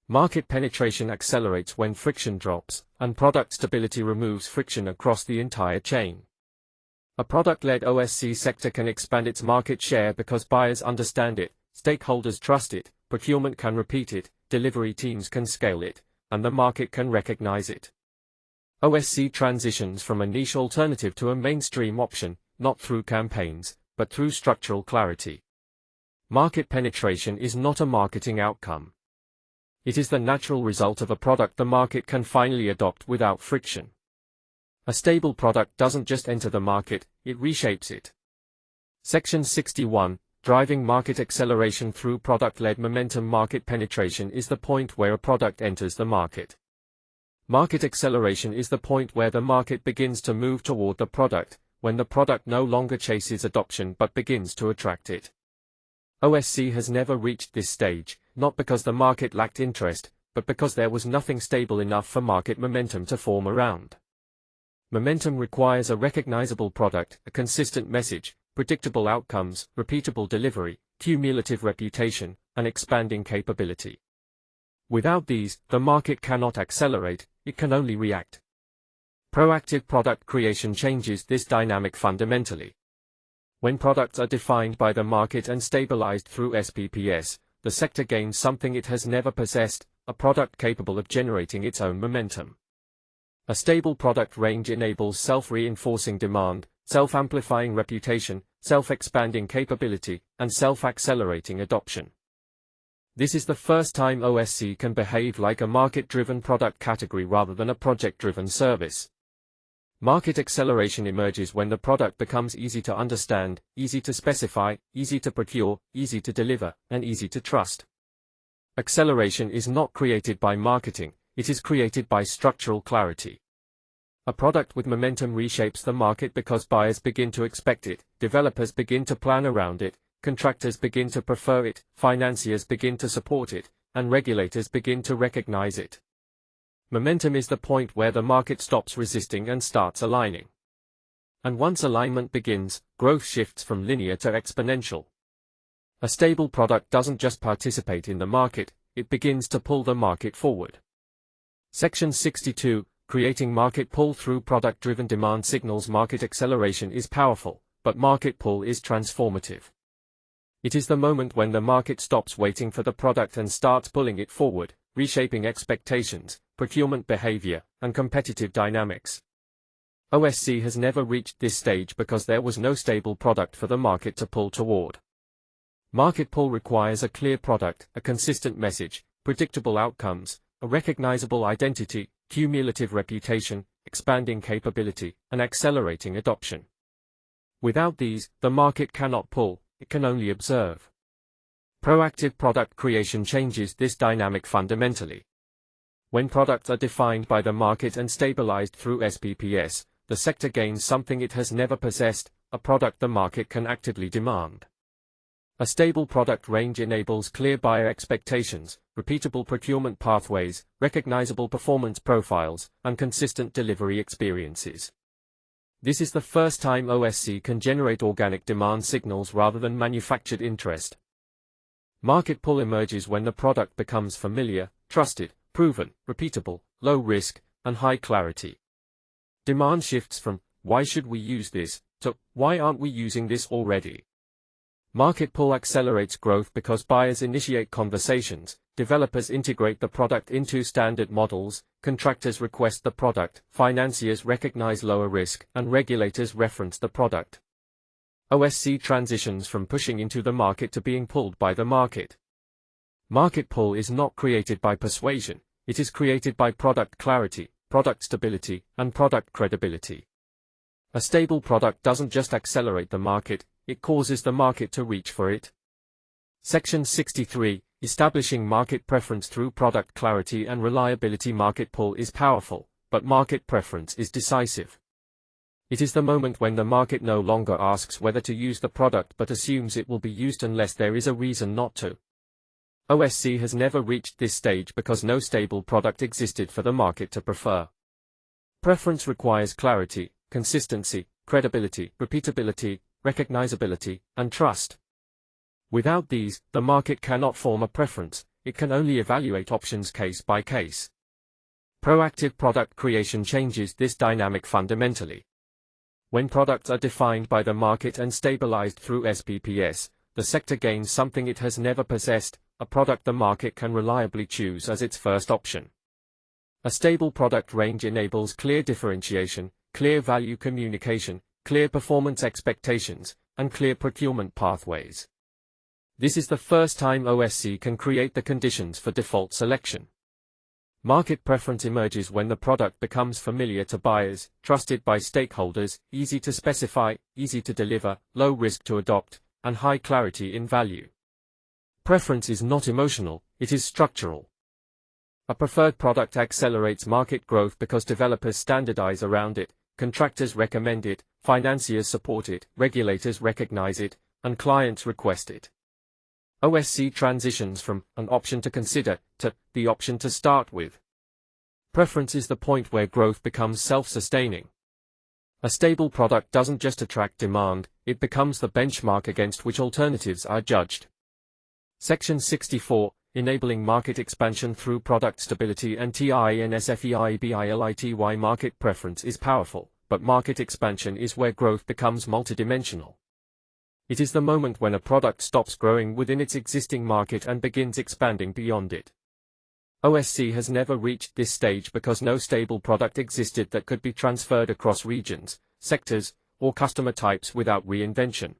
Market penetration accelerates when friction drops, and product stability removes friction across the entire chain. A product-led OSC sector can expand its market share because buyers understand it, stakeholders trust it, procurement can repeat it, delivery teams can scale it, and the market can recognize it. OSC transitions from a niche alternative to a mainstream option, not through campaigns, but through structural clarity. Market penetration is not a marketing outcome. It is the natural result of a product the market can finally adopt without friction. A stable product doesn't just enter the market, it reshapes it. Section 61, Driving Market Acceleration Through Product-Led Momentum. Market penetration is the point where a product enters the market. Market acceleration is the point where the market begins to move toward the product, when the product no longer chases adoption but begins to attract it. OSC has never reached this stage, not because the market lacked interest, but because there was nothing stable enough for market momentum to form around. Momentum requires a recognizable product, a consistent message, predictable outcomes, repeatable delivery, cumulative reputation, and expanding capability. Without these, the market cannot accelerate, it can only react. Proactive product creation changes this dynamic fundamentally. When products are defined by the market and stabilized through SPPS, the sector gains something it has never possessed, a product capable of generating its own momentum. A stable product range enables self-reinforcing demand, self-amplifying reputation, self-expanding capability, and self-accelerating adoption. This is the first time OSC can behave like a market-driven product category rather than a project-driven service. Market acceleration emerges when the product becomes easy to understand, easy to specify, easy to procure, easy to deliver, and easy to trust. Acceleration is not created by marketing, it is created by structural clarity. A product with momentum reshapes the market because buyers begin to expect it, developers begin to plan around it, contractors begin to prefer it, financiers begin to support it, and regulators begin to recognize it. Momentum is the point where the market stops resisting and starts aligning. And once alignment begins, growth shifts from linear to exponential. A stable product doesn't just participate in the market, it begins to pull the market forward. Section 62, Creating Market Pull Through Product-Driven Demand Signals. Market acceleration is powerful, but market pull is transformative. It is the moment when the market stops waiting for the product and starts pulling it forward, reshaping expectations, procurement behavior, and competitive dynamics. OSC has never reached this stage because there was no stable product for the market to pull toward. Market pull requires a clear product, a consistent message, predictable outcomes, a recognizable identity, cumulative reputation, expanding capability, and accelerating adoption. Without these, the market cannot pull, it can only observe. Proactive product creation changes this dynamic fundamentally. When products are defined by the market and stabilized through SPPS, the sector gains something it has never possessed, a product the market can actively demand. A stable product range enables clear buyer expectations, repeatable procurement pathways, recognizable performance profiles, and consistent delivery experiences. This is the first time OSC can generate organic demand signals rather than manufactured interest. Market pull emerges when the product becomes familiar, trusted, proven, repeatable, low risk, and high clarity. Demand shifts from, "Why should we use this?" to, "Why aren't we using this already?" Market pull accelerates growth because buyers initiate conversations, developers integrate the product into standard models, contractors request the product, financiers recognize lower risk, and regulators reference the product. OSC transitions from pushing into the market to being pulled by the market. Market pull is not created by persuasion, it is created by product clarity, product stability, and product credibility. A stable product doesn't just accelerate the market, it causes the market to reach for it. Section 63, Establishing market preference through product clarity and reliability. Market pull is powerful, but market preference is decisive. It is the moment when the market no longer asks whether to use the product but assumes it will be used unless there is a reason not to. OSC has never reached this stage because no stable product existed for the market to prefer. Preference requires clarity, consistency, credibility, repeatability, recognizability, and trust. Without these, the market cannot form a preference, it can only evaluate options case by case. Proactive product creation changes this dynamic fundamentally. When products are defined by the market and stabilized through SPPS, the sector gains something it has never possessed, a product the market can reliably choose as its first option. A stable product range enables clear differentiation, clear value communication, clear performance expectations, and clear procurement pathways. This is the first time OSC can create the conditions for default selection. Market preference emerges when the product becomes familiar to buyers, trusted by stakeholders, easy to specify, easy to deliver, low risk to adopt, and high clarity in value. Preference is not emotional, it is structural. A preferred product accelerates market growth because developers standardize around it, contractors recommend it, financiers support it, regulators recognize it, and clients request it. OSC transitions from an option to consider to the option to start with. Preference is the point where growth becomes self-sustaining. A stable product doesn't just attract demand, it becomes the benchmark against which alternatives are judged. Section 64, Enabling market expansion through product stability and TINSFEIBILITY. Market preference is powerful, but market expansion is where growth becomes multidimensional. It is the moment when a product stops growing within its existing market and begins expanding beyond it. OSC has never reached this stage because no stable product existed that could be transferred across regions, sectors, or customer types without reinvention.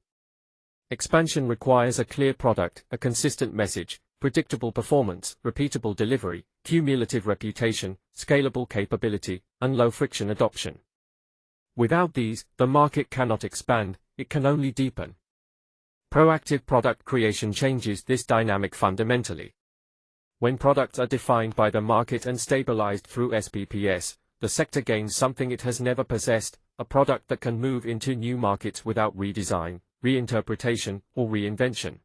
Expansion requires a clear product, a consistent message, predictable performance, repeatable delivery, cumulative reputation, scalable capability, and low-friction adoption. Without these, the market cannot expand, it can only deepen. Proactive product creation changes this dynamic fundamentally. When products are defined by the market and stabilized through SPPS, the sector gains something it has never possessed, a product that can move into new markets without redesign, reinterpretation, or reinvention.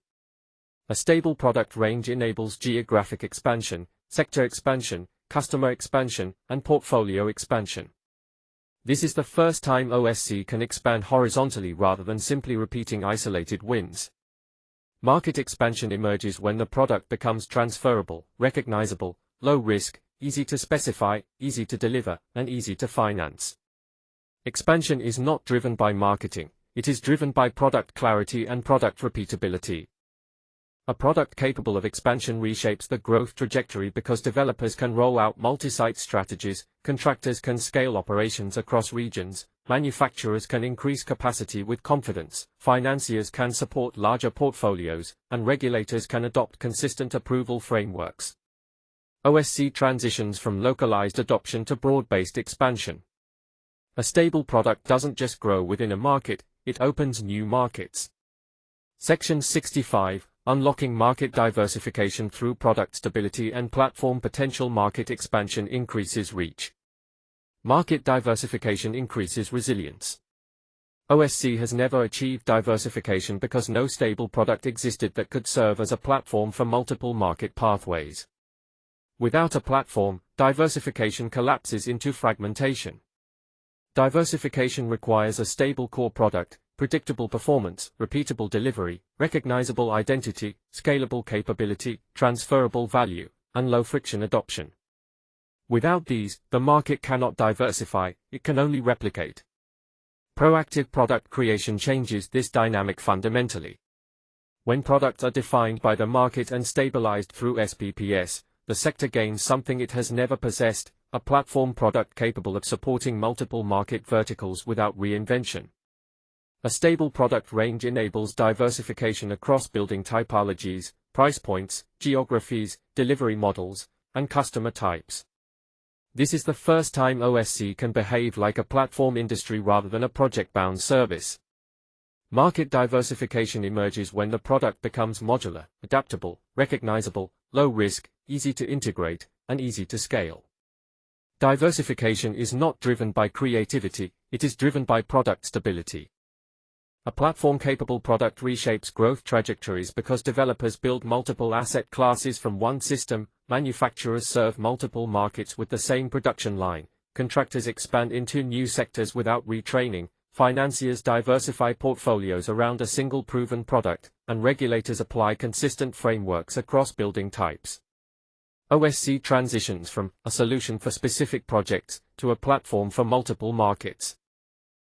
A stable product range enables geographic expansion, sector expansion, customer expansion, and portfolio expansion. This is the first time OSC can expand horizontally rather than simply repeating isolated wins. Market expansion emerges when the product becomes transferable, recognizable, low risk, easy to specify, easy to deliver, and easy to finance. Expansion is not driven by marketing, it is driven by product clarity and product repeatability. A product capable of expansion reshapes the growth trajectory because developers can roll out multi-site strategies, contractors can scale operations across regions, manufacturers can increase capacity with confidence, financiers can support larger portfolios, and regulators can adopt consistent approval frameworks. OSC transitions from localized adoption to broad-based expansion. A stable product doesn't just grow within a market, it opens new markets. Section 65. Unlocking market diversification through product stability and platform potential. Market expansion increases reach. Market diversification increases resilience. OSC has never achieved diversification because no stable product existed that could serve as a platform for multiple market pathways. Without a platform, diversification collapses into fragmentation. Diversification requires a stable core product, predictable performance, repeatable delivery, recognizable identity, scalable capability, transferable value, and low-friction adoption. Without these, the market cannot diversify, it can only replicate. Proactive product creation changes this dynamic fundamentally. When products are defined by the market and stabilized through SPPS, the sector gains something it has never possessed, a platform product capable of supporting multiple market verticals without reinvention. A stable product range enables diversification across building typologies, price points, geographies, delivery models, and customer types. This is the first time OSC can behave like a platform industry rather than a project-bound service. Market diversification emerges when the product becomes modular, adaptable, recognizable, low risk, easy to integrate, and easy to scale. Diversification is not driven by creativity, it is driven by product stability. A platform-capable product reshapes growth trajectories because developers build multiple asset classes from one system, manufacturers serve multiple markets with the same production line, contractors expand into new sectors without retraining, financiers diversify portfolios around a single proven product, and regulators apply consistent frameworks across building types. OSC transitions from a solution for specific projects to a platform for multiple markets.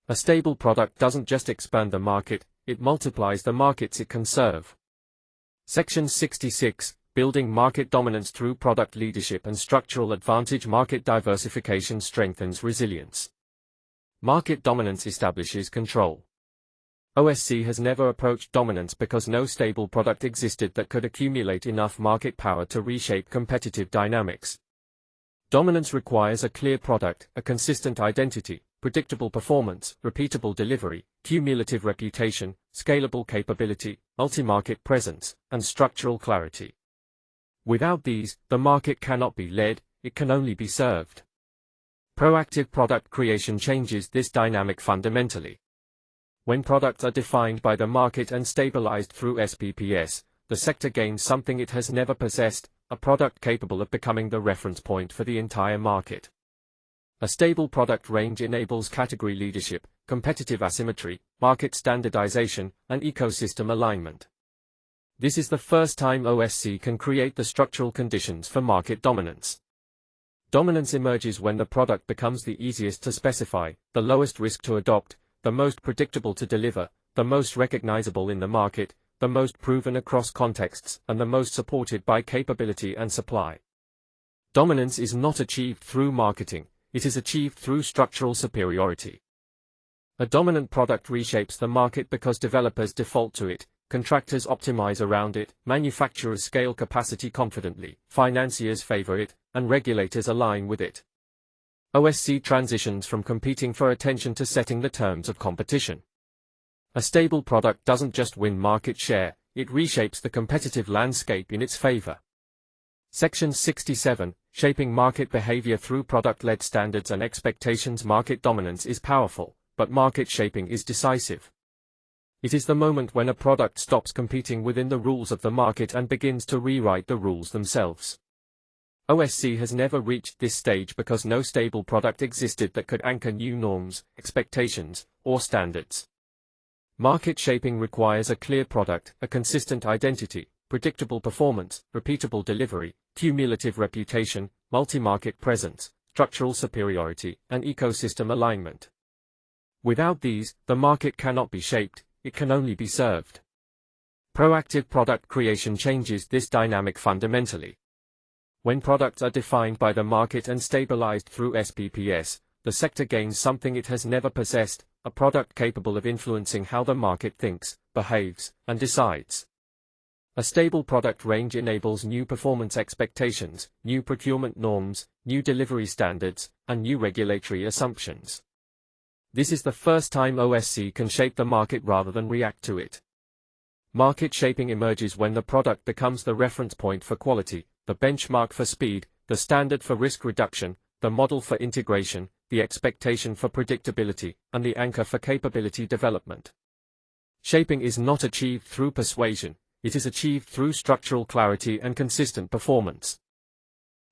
A stable product doesn't just expand the market, it multiplies the markets it can serve. Section 66, Building Market Dominance Through Product Leadership and Structural Advantage. Market diversification strengthens resilience. Market dominance establishes control. OSC has never approached dominance because no stable product existed that could accumulate enough market power to reshape competitive dynamics. Dominance requires a clear product, a consistent identity, predictable performance, repeatable delivery, cumulative reputation, scalable capability, multi-market presence, and structural clarity. Without these, the market cannot be led, it can only be served. Proactive product creation changes this dynamic fundamentally. When products are defined by the market and stabilized through SPPS, the sector gains something it has never possessed, a product capable of becoming the reference point for the entire market. A stable product range enables category leadership, competitive asymmetry, market standardization, and ecosystem alignment. This is the first time OSC can create the structural conditions for market dominance. Dominance emerges when the product becomes the easiest to specify, the lowest risk to adopt, the most predictable to deliver, the most recognizable in the market, the most proven across contexts, and the most supported by capability and supply. Dominance is not achieved through marketing, it is achieved through structural superiority. A dominant product reshapes the market because developers default to it, contractors optimize around it, manufacturers scale capacity confidently, financiers favor it, and regulators align with it. OSC transitions from competing for attention to setting the terms of competition. A stable product doesn't just win market share, it reshapes the competitive landscape in its favor. Section 67, Shaping Market Behavior Through Product-Led Standards and Expectations. Market dominance is powerful, but market shaping is decisive. It is the moment when a product stops competing within the rules of the market and begins to rewrite the rules themselves. OSC has never reached this stage because no stable product existed that could anchor new norms, expectations, or standards. Market shaping requires a clear product, a consistent identity, predictable performance, repeatable delivery, cumulative reputation, multi-market presence, structural superiority, and ecosystem alignment. Without these, the market cannot be shaped, it can only be served. Proactive product creation changes this dynamic fundamentally. When products are defined by the market and stabilized through SPPS, the sector gains something it has never possessed, a product capable of influencing how the market thinks, behaves, and decides. A stable product range enables new performance expectations, new procurement norms, new delivery standards, and new regulatory assumptions. This is the first time OSC can shape the market rather than react to it. Market shaping emerges when the product becomes the reference point for quality, the benchmark for speed, the standard for risk reduction, the model for integration, the expectation for predictability, and the anchor for capability development. Shaping is not achieved through persuasion, it is achieved through structural clarity and consistent performance.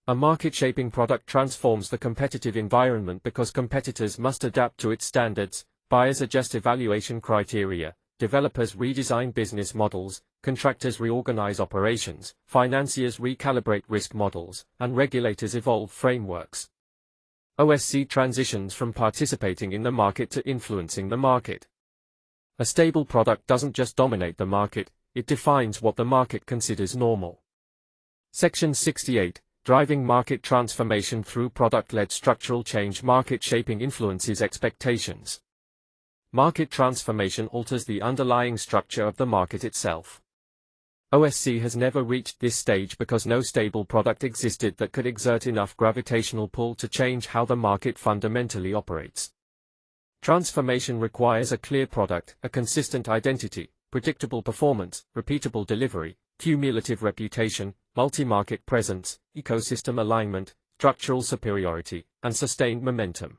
A market-shaping product transforms the competitive environment because competitors must adapt to its standards, buyers adjust evaluation criteria, developers redesign business models, contractors reorganize operations, financiers recalibrate risk models, and regulators evolve frameworks. OSC transitions from participating in the market to influencing the market. A stable product doesn't just dominate the market, it defines what the market considers normal. Section 68, Driving Market Transformation Through Product-Led Structural Change. Market shaping influences expectations. Market transformation alters the underlying structure of the market itself. OSC has never reached this stage because no stable product existed that could exert enough gravitational pull to change how the market fundamentally operates. Transformation requires a clear product, a consistent identity, predictable performance, repeatable delivery, cumulative reputation, multi-market presence, ecosystem alignment, structural superiority, and sustained momentum.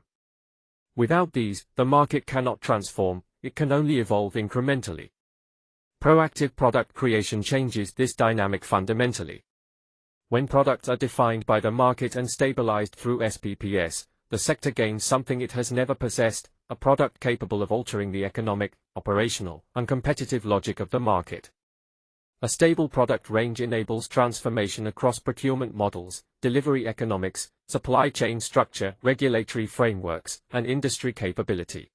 Without these, the market cannot transform, it can only evolve incrementally. Proactive product creation changes this dynamic fundamentally. When products are defined by the market and stabilized through SPPS, the sector gains something it has never possessed, a product capable of altering the economic, operational, and competitive logic of the market. A stable product range enables transformation across procurement models, delivery economics, supply chain structure, regulatory frameworks, and industry capability.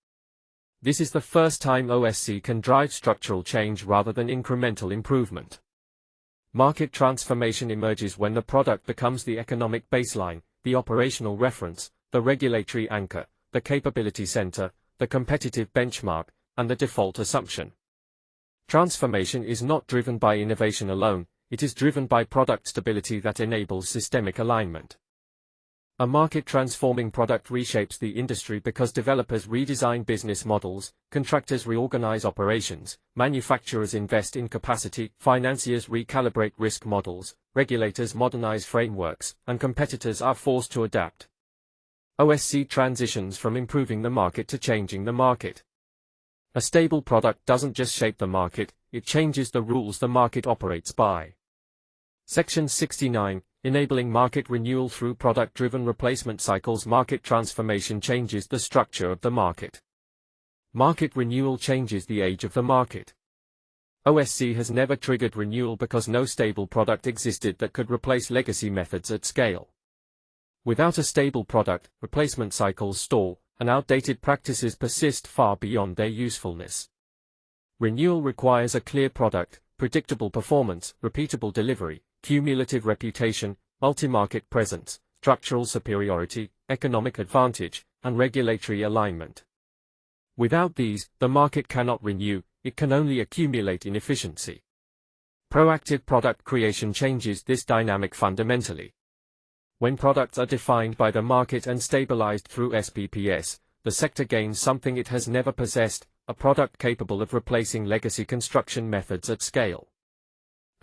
This is the first time OSC can drive structural change rather than incremental improvement. Market transformation emerges when the product becomes the economic baseline, the operational reference, the regulatory anchor, the capability center, the competitive benchmark, and the default assumption. Transformation is not driven by innovation alone, it is driven by product stability that enables systemic alignment. A market-transforming product reshapes the industry because developers redesign business models, contractors reorganize operations, manufacturers invest in capacity, financiers recalibrate risk models, regulators modernize frameworks, and competitors are forced to adapt. OSC transitions from improving the market to changing the market. A stable product doesn't just shape the market, it changes the rules the market operates by. Section 69, Enabling Market Renewal Through Product-Driven Replacement Cycles. Market transformation changes the structure of the market. Market renewal changes the age of the market. OSC has never triggered renewal because no stable product existed that could replace legacy methods at scale. Without a stable product, replacement cycles stall, and outdated practices persist far beyond their usefulness. Renewal requires a clear product, predictable performance, repeatable delivery, cumulative reputation, multi-market presence, structural superiority, economic advantage, and regulatory alignment. Without these, the market cannot renew, it can only accumulate inefficiency. Proactive product creation changes this dynamic fundamentally. When products are defined by the market and stabilized through SPPS, the sector gains something it has never possessed, a product capable of replacing legacy construction methods at scale.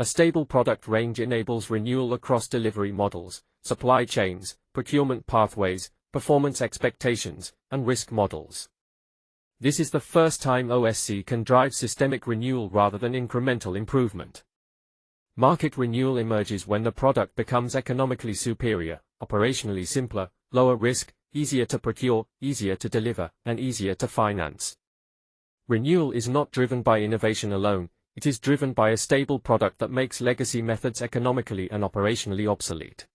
A stable product range enables renewal across delivery models, supply chains, procurement pathways, performance expectations, and risk models. This is the first time OSC can drive systemic renewal rather than incremental improvement. Market renewal emerges when the product becomes economically superior, operationally simpler, lower risk, easier to procure, easier to deliver, and easier to finance. Renewal is not driven by innovation alone, it is driven by a stable product that makes legacy methods economically and operationally obsolete.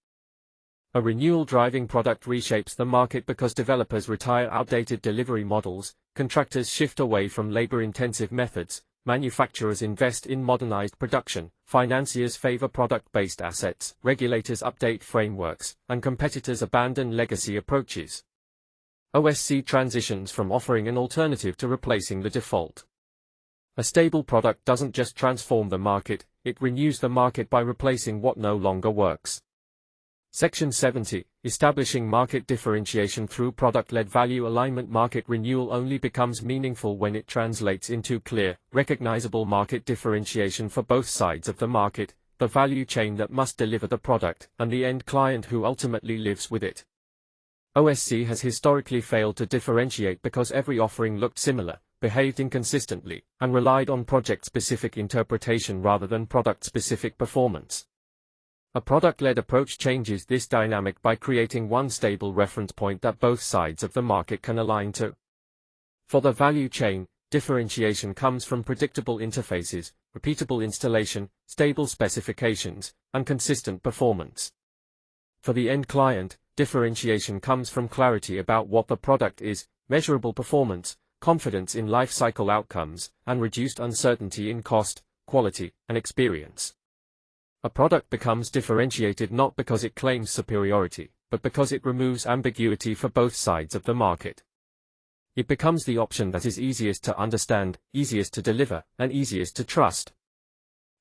A renewal-driving product reshapes the market because developers retire outdated delivery models, contractors shift away from labor-intensive methods, manufacturers invest in modernized production, financiers favor product-based assets, regulators update frameworks, and competitors abandon legacy approaches. OSC transitions from offering an alternative to replacing the default. A stable product doesn't just transform the market, it renews the market by replacing what no longer works. Section 70, Establishing Market Differentiation Through Product-Led Value Alignment. Market renewal only becomes meaningful when it translates into clear, recognizable market differentiation for both sides of the market, the value chain that must deliver the product, and the end client who ultimately lives with it. OSC has historically failed to differentiate because every offering looked similar, behaved inconsistently, and relied on project-specific interpretation rather than product-specific performance. A product-led approach changes this dynamic by creating one stable reference point that both sides of the market can align to. For the value chain, differentiation comes from predictable interfaces, repeatable installation, stable specifications, and consistent performance. For the end client, differentiation comes from clarity about what the product is, measurable performance, confidence in life cycle outcomes, and reduced uncertainty in cost, quality, and experience. A product becomes differentiated not because it claims superiority, but because it removes ambiguity for both sides of the market. It becomes the option that is easiest to understand, easiest to deliver, and easiest to trust.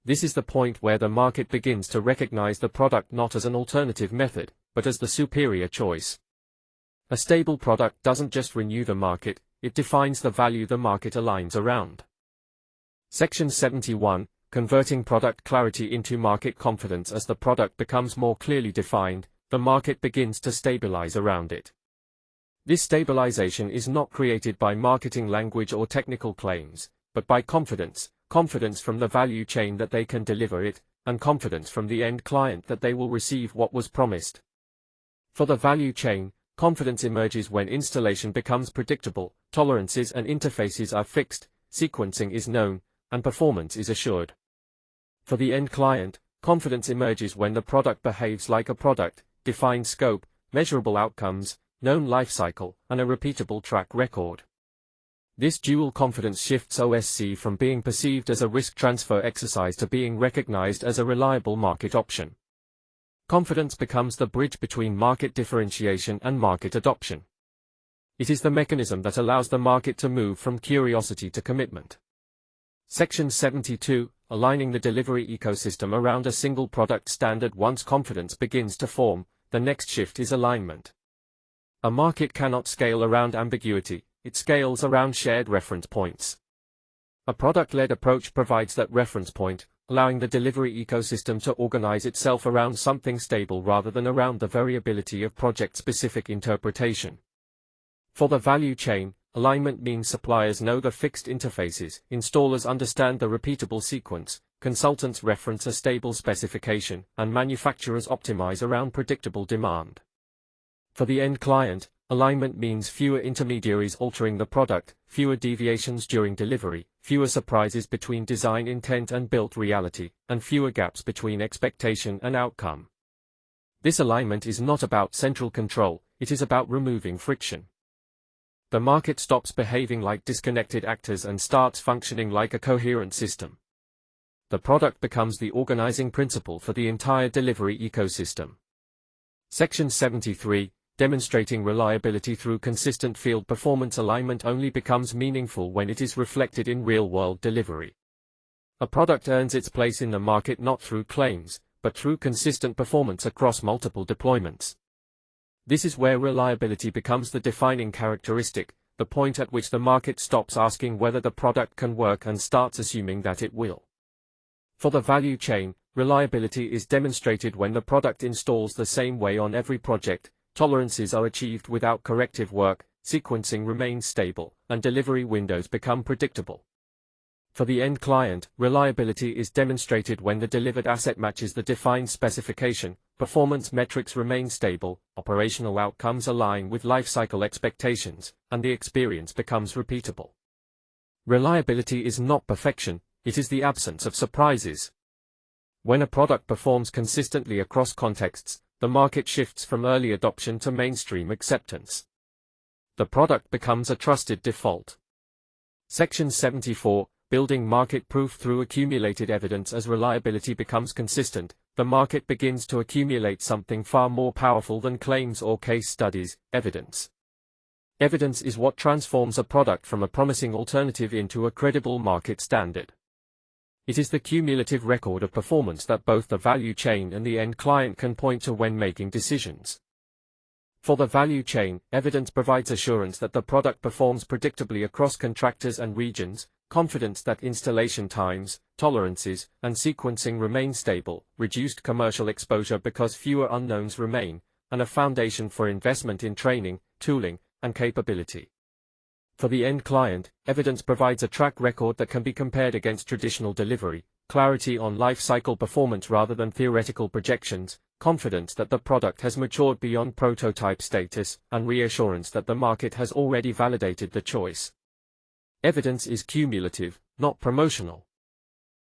This is the point where the market begins to recognize the product not as an alternative method, but as the superior choice. A stable product doesn't just renew the market, it defines the value the market aligns around. Section 71, converting product clarity into market confidence. As the product becomes more clearly defined, the market begins to stabilize around it. This stabilization is not created by marketing language or technical claims, but by confidence from the value chain that they can deliver it, and confidence from the end client that they will receive what was promised. For the value chain, confidence emerges when installation becomes predictable, tolerances and interfaces are fixed, sequencing is known, and performance is assured. For the end client, confidence emerges when the product behaves like a product, defined scope, measurable outcomes, known life cycle, and a repeatable track record. This dual confidence shifts OSC from being perceived as a risk transfer exercise to being recognized as a reliable market option. Confidence becomes the bridge between market differentiation and market adoption. It is the mechanism that allows the market to move from curiosity to commitment. Section 72, aligning the delivery ecosystem around a single product standard. Once confidence begins to form, the next shift is alignment. A market cannot scale around ambiguity, it scales around shared reference points. A product-led approach provides that reference point, allowing the delivery ecosystem to organize itself around something stable rather than around the variability of project-specific interpretation. For the value chain, alignment means suppliers know the fixed interfaces, installers understand the repeatable sequence, consultants reference a stable specification, and manufacturers optimize around predictable demand. For the end client, alignment means fewer intermediaries altering the product, fewer deviations during delivery, fewer surprises between design intent and built reality, and fewer gaps between expectation and outcome. This alignment is not about central control, it is about removing friction. The market stops behaving like disconnected actors and starts functioning like a coherent system. The product becomes the organizing principle for the entire delivery ecosystem. Section 73, demonstrating reliability through consistent field performance. Alignment only becomes meaningful when it is reflected in real-world delivery. A product earns its place in the market not through claims, but through consistent performance across multiple deployments. This is where reliability becomes the defining characteristic, the point at which the market stops asking whether the product can work and starts assuming that it will. For the value chain, reliability is demonstrated when the product installs the same way on every project, tolerances are achieved without corrective work, sequencing remains stable, and delivery windows become predictable. For the end client, reliability is demonstrated when the delivered asset matches the defined specification, performance metrics remain stable, operational outcomes align with lifecycle expectations, and the experience becomes repeatable. Reliability is not perfection, it is the absence of surprises. When a product performs consistently across contexts, the market shifts from early adoption to mainstream acceptance. The product becomes a trusted default. Section 74, building market proof through accumulated evidence. As reliability becomes consistent, the market begins to accumulate something far more powerful than claims or case studies, evidence. Evidence is what transforms a product from a promising alternative into a credible market standard. It is the cumulative record of performance that both the value chain and the end client can point to when making decisions. For the value chain, evidence provides assurance that the product performs predictably across contractors and regions, confidence that installation times, tolerances, and sequencing remain stable, reduced commercial exposure because fewer unknowns remain, and a foundation for investment in training, tooling, and capability. For the end client, evidence provides a track record that can be compared against traditional delivery, clarity on life cycle performance rather than theoretical projections, confidence that the product has matured beyond prototype status, and reassurance that the market has already validated the choice. Evidence is cumulative, not promotional.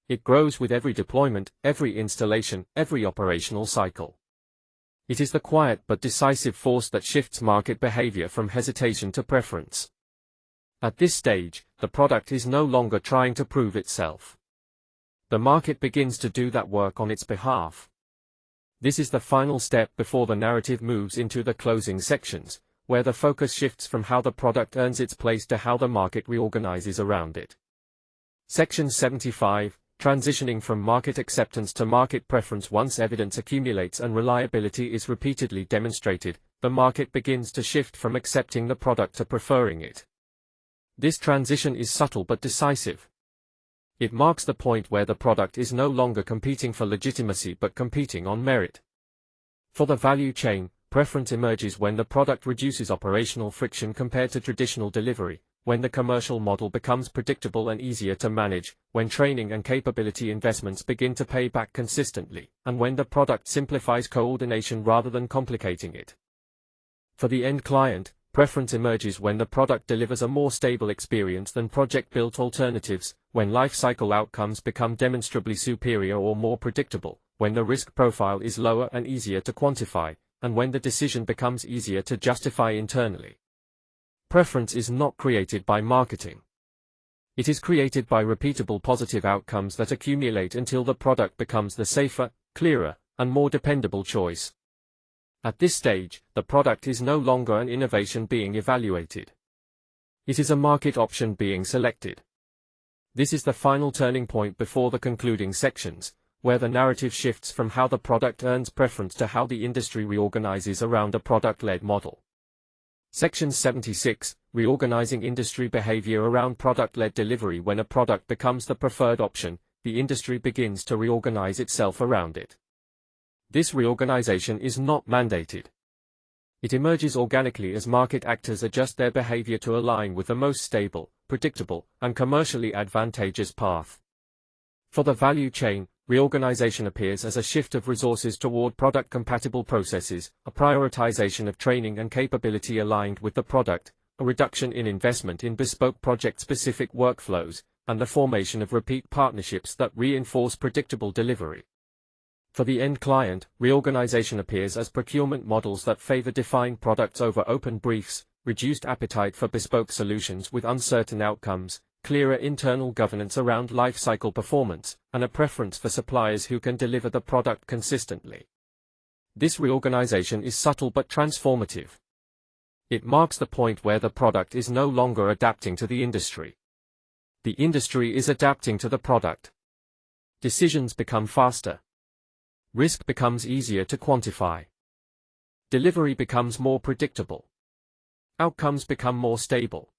It grows with every deployment, every installation, every operational cycle. It is the quiet but decisive force that shifts market behavior from hesitation to preference. At this stage, the product is no longer trying to prove itself. The market begins to do that work on its behalf. This is the final step before the narrative moves into the closing sections, where the focus shifts from how the product earns its place to how the market reorganizes around it. Section 75, transitioning from market acceptance to market preference. Once evidence accumulates and reliability is repeatedly demonstrated, the market begins to shift from accepting the product to preferring it. This transition is subtle but decisive. It marks the point where the product is no longer competing for legitimacy but competing on merit. For the value chain, preference emerges when the product reduces operational friction compared to traditional delivery, when the commercial model becomes predictable and easier to manage, when training and capability investments begin to pay back consistently, and when the product simplifies coordination rather than complicating it. For the end client, preference emerges when the product delivers a more stable experience than project-built alternatives, when life cycle outcomes become demonstrably superior or more predictable, when the risk profile is lower and easier to quantify, and when the decision becomes easier to justify internally. Preference is not created by marketing. It is created by repeatable positive outcomes that accumulate until the product becomes the safer, clearer, and more dependable choice. At this stage, the product is no longer an innovation being evaluated. It is a market option being selected. This is the final turning point before the concluding sections, where the narrative shifts from how the product earns preference to how the industry reorganizes around a product-led model. Section 76, Reorganizing Industry Behavior Around Product-Led Delivery. When a product becomes the preferred option, the industry begins to reorganize itself around it. This reorganization is not mandated. It emerges organically as market actors adjust their behavior to align with the most stable, predictable, and commercially advantageous path. For the value chain, reorganization appears as a shift of resources toward product-compatible processes, a prioritization of training and capability aligned with the product, a reduction in investment in bespoke project-specific workflows, and the formation of repeat partnerships that reinforce predictable delivery. For the end client, reorganization appears as procurement models that favor defined products over open briefs, reduced appetite for bespoke solutions with uncertain outcomes, clearer internal governance around life cycle performance, and a preference for suppliers who can deliver the product consistently. This reorganization is subtle but transformative. It marks the point where the product is no longer adapting to the industry. The industry is adapting to the product. Decisions become faster. Risk becomes easier to quantify. Delivery becomes more predictable. Outcomes become more stable.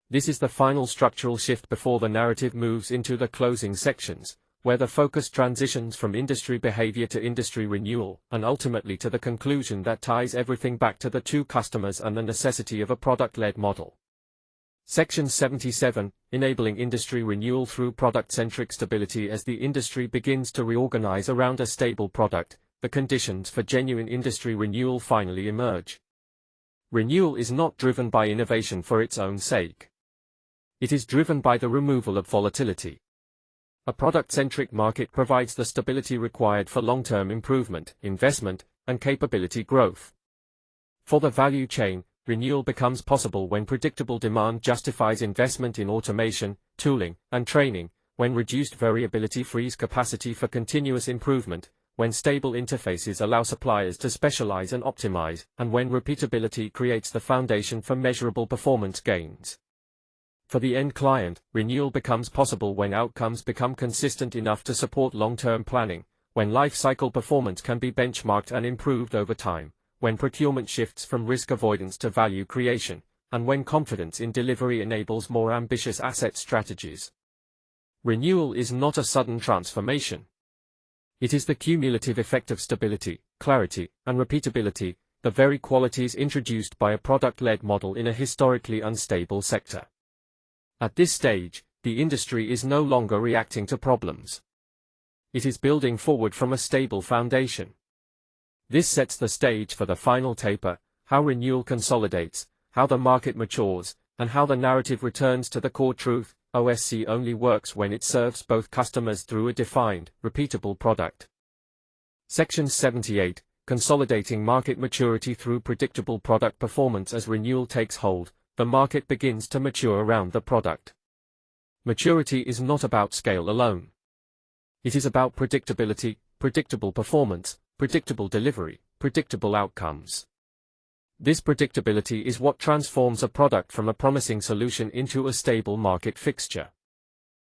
This is the final structural shift before the narrative moves into the closing sections, where the focus transitions from industry behavior to industry renewal, and ultimately to the conclusion that ties everything back to the two customers and the necessity of a product-led model. Section 77, Enabling Industry Renewal Through Product-Centric Stability. As the industry begins to reorganize around a stable product, the conditions for genuine industry renewal finally emerge. Renewal is not driven by innovation for its own sake. It is driven by the removal of volatility. A product-centric market provides the stability required for long-term improvement, investment, and capability growth. For the value chain, renewal becomes possible when predictable demand justifies investment in automation, tooling, and training, when reduced variability frees capacity for continuous improvement, when stable interfaces allow suppliers to specialize and optimize, and when repeatability creates the foundation for measurable performance gains. For the end client, renewal becomes possible when outcomes become consistent enough to support long-term planning, when life cycle performance can be benchmarked and improved over time, when procurement shifts from risk avoidance to value creation, and when confidence in delivery enables more ambitious asset strategies. Renewal is not a sudden transformation. It is the cumulative effect of stability, clarity, and repeatability, the very qualities introduced by a product-led model in a historically unstable sector. At this stage, the industry is no longer reacting to problems. It is building forward from a stable foundation. This sets the stage for the final taper, how renewal consolidates, how the market matures, and how the narrative returns to the core truth. OSC only works when it serves both customers through a defined, repeatable product. Section 78, Consolidating Market Maturity Through Predictable Product Performance. As renewal takes hold, the market begins to mature around the product. Maturity is not about scale alone. It is about predictability, predictable performance, predictable delivery, predictable outcomes. This predictability is what transforms a product from a promising solution into a stable market fixture.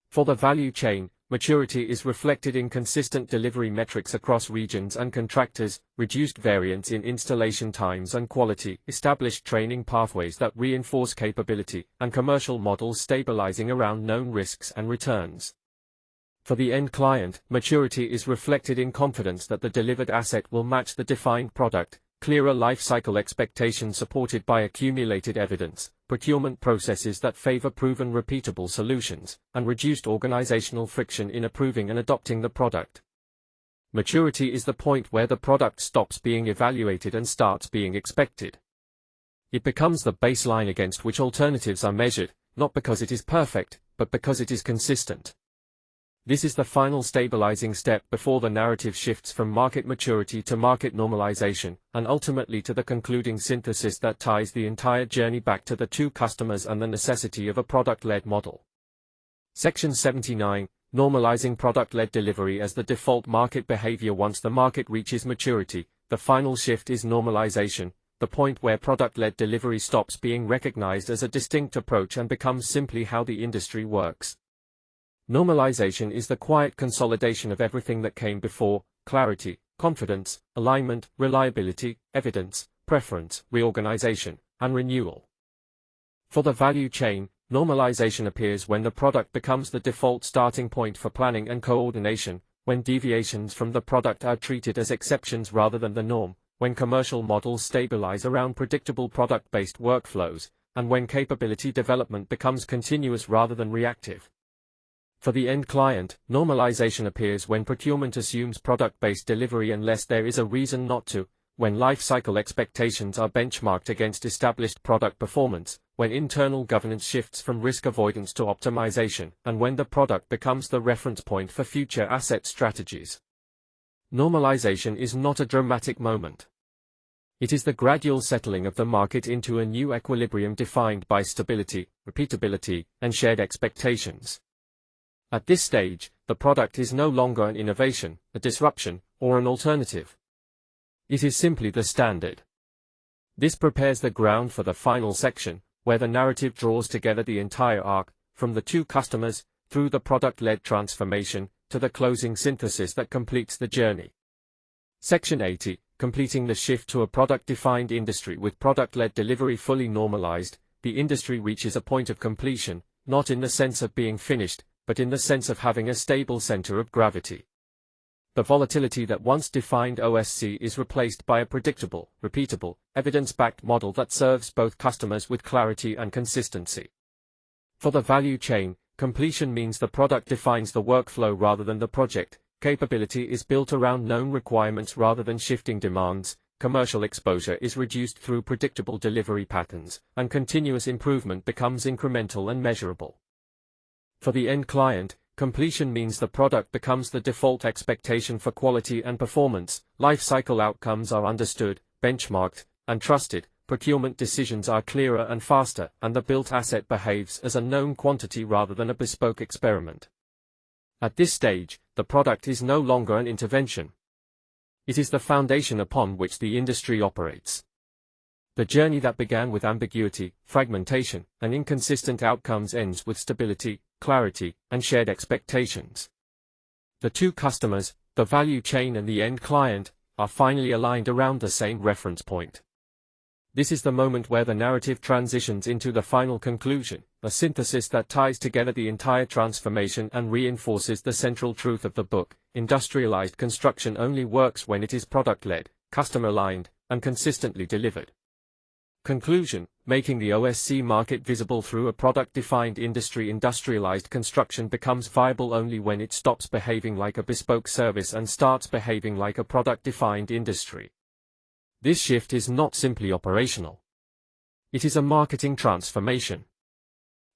For the value chain, maturity is reflected in consistent delivery metrics across regions and contractors, reduced variance in installation times and quality, established training pathways that reinforce capability, and commercial models stabilizing around known risks and returns. For the end client, maturity is reflected in confidence that the delivered asset will match the defined product, clearer life cycle expectations supported by accumulated evidence, procurement processes that favor proven repeatable solutions, and reduced organizational friction in approving and adopting the product. Maturity is the point where the product stops being evaluated and starts being expected. It becomes the baseline against which alternatives are measured, not because it is perfect, but because it is consistent. This is the final stabilizing step before the narrative shifts from market maturity to market normalization, and ultimately to the concluding synthesis that ties the entire journey back to the two customers and the necessity of a product-led model. Section 79, Normalizing product-led delivery as the default market behavior. Once the market reaches maturity, the final shift is normalization, the point where product-led delivery stops being recognized as a distinct approach and becomes simply how the industry works. Normalization is the quiet consolidation of everything that came before: clarity, confidence, alignment, reliability, evidence, preference, reorganization, and renewal. For the value chain, normalization appears when the product becomes the default starting point for planning and coordination, when deviations from the product are treated as exceptions rather than the norm, when commercial models stabilize around predictable product-based workflows, and when capability development becomes continuous rather than reactive. For the end client, normalization appears when procurement assumes product-based delivery unless there is a reason not to, when life cycle expectations are benchmarked against established product performance, when internal governance shifts from risk avoidance to optimization, and when the product becomes the reference point for future asset strategies. Normalization is not a dramatic moment. It is the gradual settling of the market into a new equilibrium defined by stability, repeatability, and shared expectations. At this stage, the product is no longer an innovation, a disruption, or an alternative. It is simply the standard. This prepares the ground for the final section, where the narrative draws together the entire arc, from the two customers, through the product-led transformation, to the closing synthesis that completes the journey. Section 80, completing the shift to a product-defined industry. With product-led delivery fully normalized, the industry reaches a point of completion, not in the sense of being finished, but in the sense of having a stable center of gravity. The volatility that once defined OSC is replaced by a predictable, repeatable, evidence-backed model that serves both customers with clarity and consistency. For the value chain, completion means the product defines the workflow rather than the project, capability is built around known requirements rather than shifting demands, commercial exposure is reduced through predictable delivery patterns, and continuous improvement becomes incremental and measurable. For the end client, completion means the product becomes the default expectation for quality and performance, life cycle outcomes are understood, benchmarked, and trusted, procurement decisions are clearer and faster, and the built asset behaves as a known quantity rather than a bespoke experiment. At this stage, the product is no longer an intervention. It is the foundation upon which the industry operates. The journey that began with ambiguity, fragmentation, and inconsistent outcomes ends with stability, clarity, and shared expectations. The two customers, the value chain and the end client, are finally aligned around the same reference point. This is the moment where the narrative transitions into the final conclusion, a synthesis that ties together the entire transformation and reinforces the central truth of the book: industrialized construction only works when it is product-led, customer-aligned, and consistently delivered. Conclusion: making the OSC market visible through a product-defined industry. Industrialized construction becomes viable only when it stops behaving like a bespoke service and starts behaving like a product-defined industry. This shift is not simply operational. It is a marketing transformation.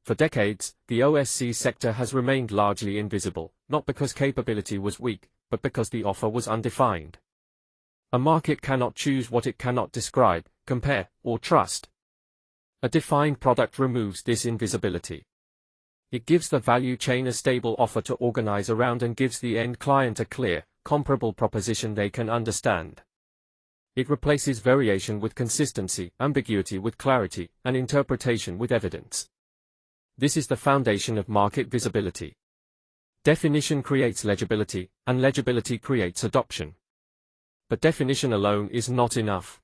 For decades, the OSC sector has remained largely invisible, not because capability was weak, but because the offer was undefined. A market cannot choose what it cannot describe, compare, or trust. A defined product removes this invisibility. It gives the value chain a stable offer to organize around and gives the end client a clear, comparable proposition they can understand. It replaces variation with consistency, ambiguity with clarity, and interpretation with evidence. This is the foundation of market visibility. Definition creates legibility, and legibility creates adoption. But definition alone is not enough.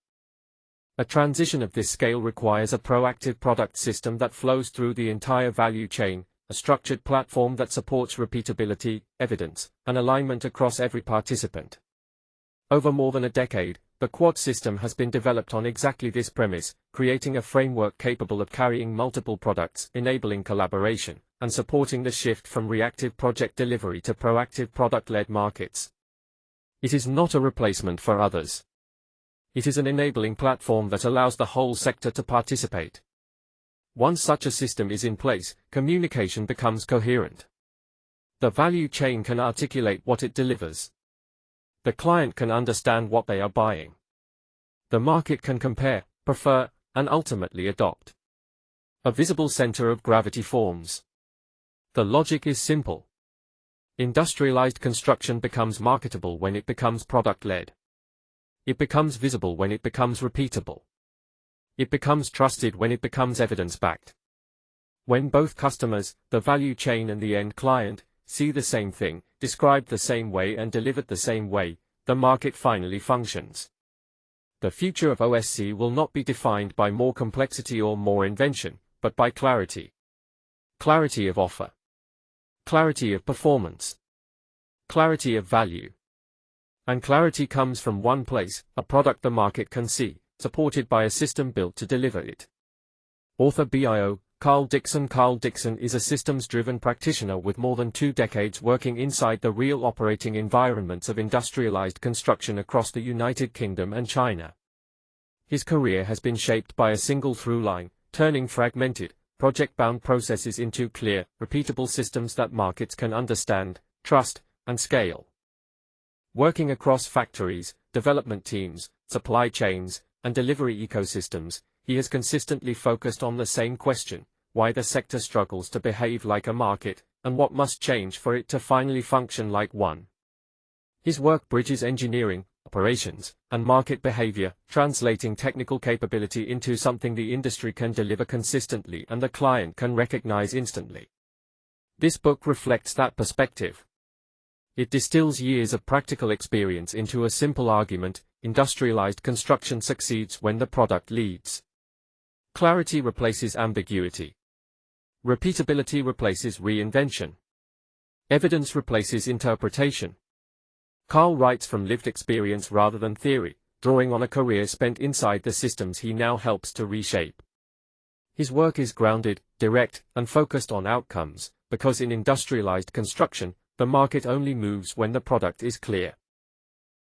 A transition of this scale requires a proactive product system that flows through the entire value chain, a structured platform that supports repeatability, evidence, and alignment across every participant. Over more than a decade, the Quad system has been developed on exactly this premise, creating a framework capable of carrying multiple products, enabling collaboration, and supporting the shift from reactive project delivery to proactive product-led markets. It is not a replacement for others. It is an enabling platform that allows the whole sector to participate. Once such a system is in place, communication becomes coherent. The value chain can articulate what it delivers. The client can understand what they are buying. The market can compare, prefer, and ultimately adopt. A visible center of gravity forms. The logic is simple. Industrialized construction becomes marketable when it becomes product-led. It becomes visible when it becomes repeatable. It becomes trusted when it becomes evidence-backed. When both customers, the value chain and the end client, see the same thing, described the same way and delivered the same way, the market finally functions. The future of OSC will not be defined by more complexity or more invention, but by clarity. Clarity of offer. Clarity of performance. Clarity of value. And clarity comes from one place, a product the market can see, supported by a system built to deliver it. Author BIO, Carl Dixon. Carl Dixon is a systems-driven practitioner with more than 2 decades working inside the real operating environments of industrialized construction across the United Kingdom and China. His career has been shaped by a single through line, turning fragmented, project-bound processes into clear, repeatable systems that markets can understand, trust, and scale. Working across factories, development teams, supply chains, and delivery ecosystems, he has consistently focused on the same question: why the sector struggles to behave like a market, and what must change for it to finally function like one. His work bridges engineering, operations, and market behavior, translating technical capability into something the industry can deliver consistently and the client can recognize instantly. This book reflects that perspective. It distills years of practical experience into a simple argument: industrialized construction succeeds when the product leads. Clarity replaces ambiguity. Repeatability replaces reinvention. Evidence replaces interpretation. Carl writes from lived experience rather than theory, drawing on a career spent inside the systems he now helps to reshape. His work is grounded, direct, and focused on outcomes, because in industrialized construction, the market only moves when the product is clear.